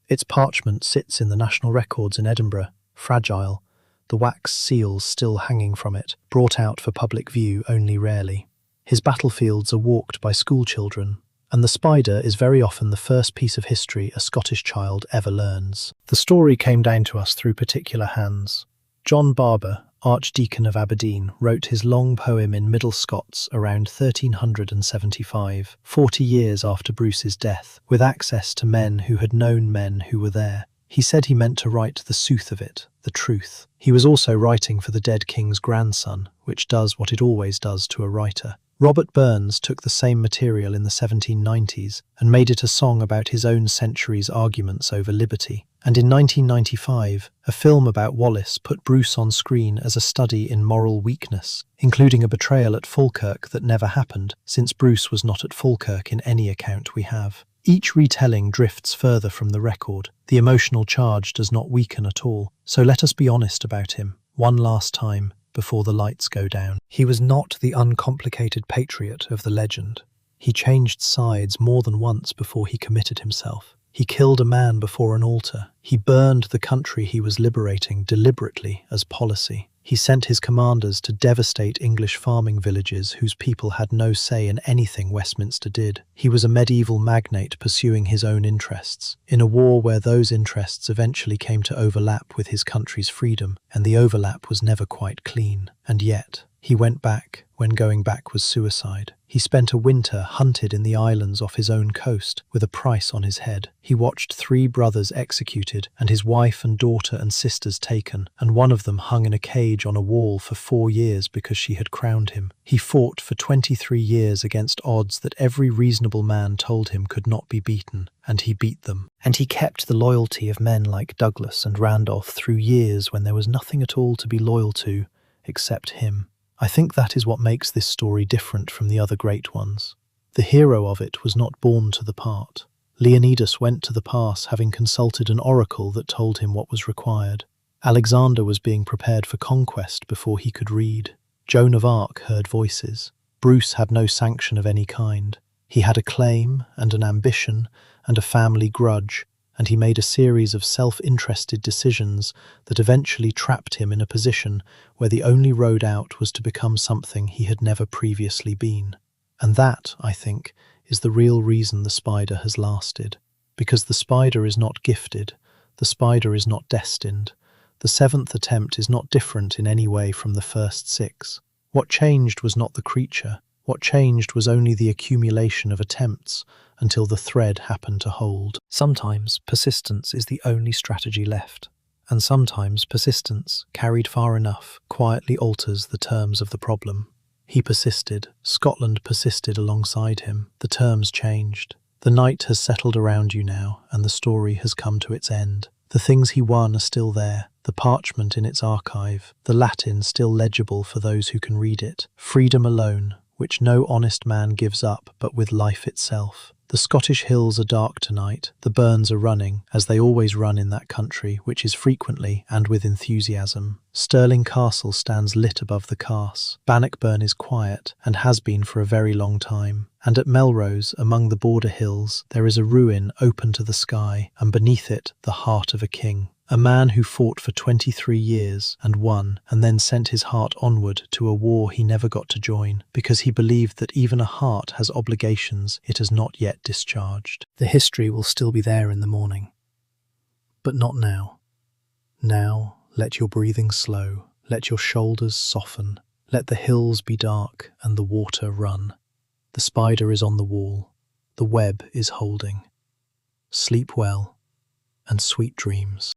Its parchment sits in the National Records in Edinburgh, fragile, the wax seals still hanging from it, brought out for public view only rarely. His battlefields are walked by schoolchildren, and the spider is very often the first piece of history a Scottish child ever learns. The story came down to us through particular hands. John Barber, Archdeacon of Aberdeen, wrote his long poem in Middle Scots around 1375, 40 years after Bruce's death, with access to men who had known men who were there. He said he meant to write the sooth of it, the truth. He was also writing for the dead king's grandson, which does what it always does to a writer. Robert Burns took the same material in the 1790s and made it a song about his own century's arguments over liberty. And in 1995, a film about Wallace put Bruce on screen as a study in moral weakness, including a betrayal at Falkirk that never happened, since Bruce was not at Falkirk in any account we have. Each retelling drifts further from the record. The emotional charge does not weaken at all. So let us be honest about him, one last time, before the lights go down. He was not the uncomplicated patriot of the legend. He changed sides more than once before he committed himself. He killed a man before an altar. He burned the country he was liberating deliberately as policy. He sent his commanders to devastate English farming villages whose people had no say in anything Westminster did. He was a medieval magnate pursuing his own interests, in a war where those interests eventually came to overlap with his country's freedom, and the overlap was never quite clean. And yet, he went back when going back was suicide. He spent a winter hunted in the islands off his own coast with a price on his head. He watched 3 brothers executed and his wife and daughter and sisters taken, and one of them hung in a cage on a wall for 4 years because she had crowned him. He fought for 23 years against odds that every reasonable man told him could not be beaten, and he beat them. And he kept the loyalty of men like Douglas and Randolph through years when there was nothing at all to be loyal to except him. I think that is what makes this story different from the other great ones. The hero of it was not born to the part. Leonidas went to the pass having consulted an oracle that told him what was required. Alexander was being prepared for conquest before he could read. Joan of Arc heard voices. Bruce had no sanction of any kind. He had a claim and an ambition and a family grudge, and he made a series of self-interested decisions that eventually trapped him in a position where the only road out was to become something he had never previously been. And that, I think, is the real reason the spider has lasted. Because the spider is not gifted, the spider is not destined. The seventh attempt is not different in any way from the first six. What changed was not the creature. What changed was only the accumulation of attempts until the thread happened to hold. Sometimes persistence is the only strategy left, and sometimes persistence, carried far enough, quietly alters the terms of the problem. He persisted. Scotland persisted alongside him. The terms changed. The night has settled around you now, and the story has come to its end. The things he won are still there, the parchment in its archive, the Latin still legible for those who can read it. Freedom alone, which no honest man gives up but with life itself. The Scottish hills are dark tonight, the burns are running, as they always run in that country, which is frequently and with enthusiasm. Stirling Castle stands lit above the Carse. Bannockburn is quiet, and has been for a very long time. And at Melrose, among the border hills, there is a ruin open to the sky, and beneath it the heart of a king. A man who fought for 23 years and won, and then sent his heart onward to a war he never got to join, because he believed that even a heart has obligations it has not yet discharged. The history will still be there in the morning. But not now. Now, let your breathing slow, let your shoulders soften, let the hills be dark and the water run. The spider is on the wall, the web is holding. Sleep well, and sweet dreams.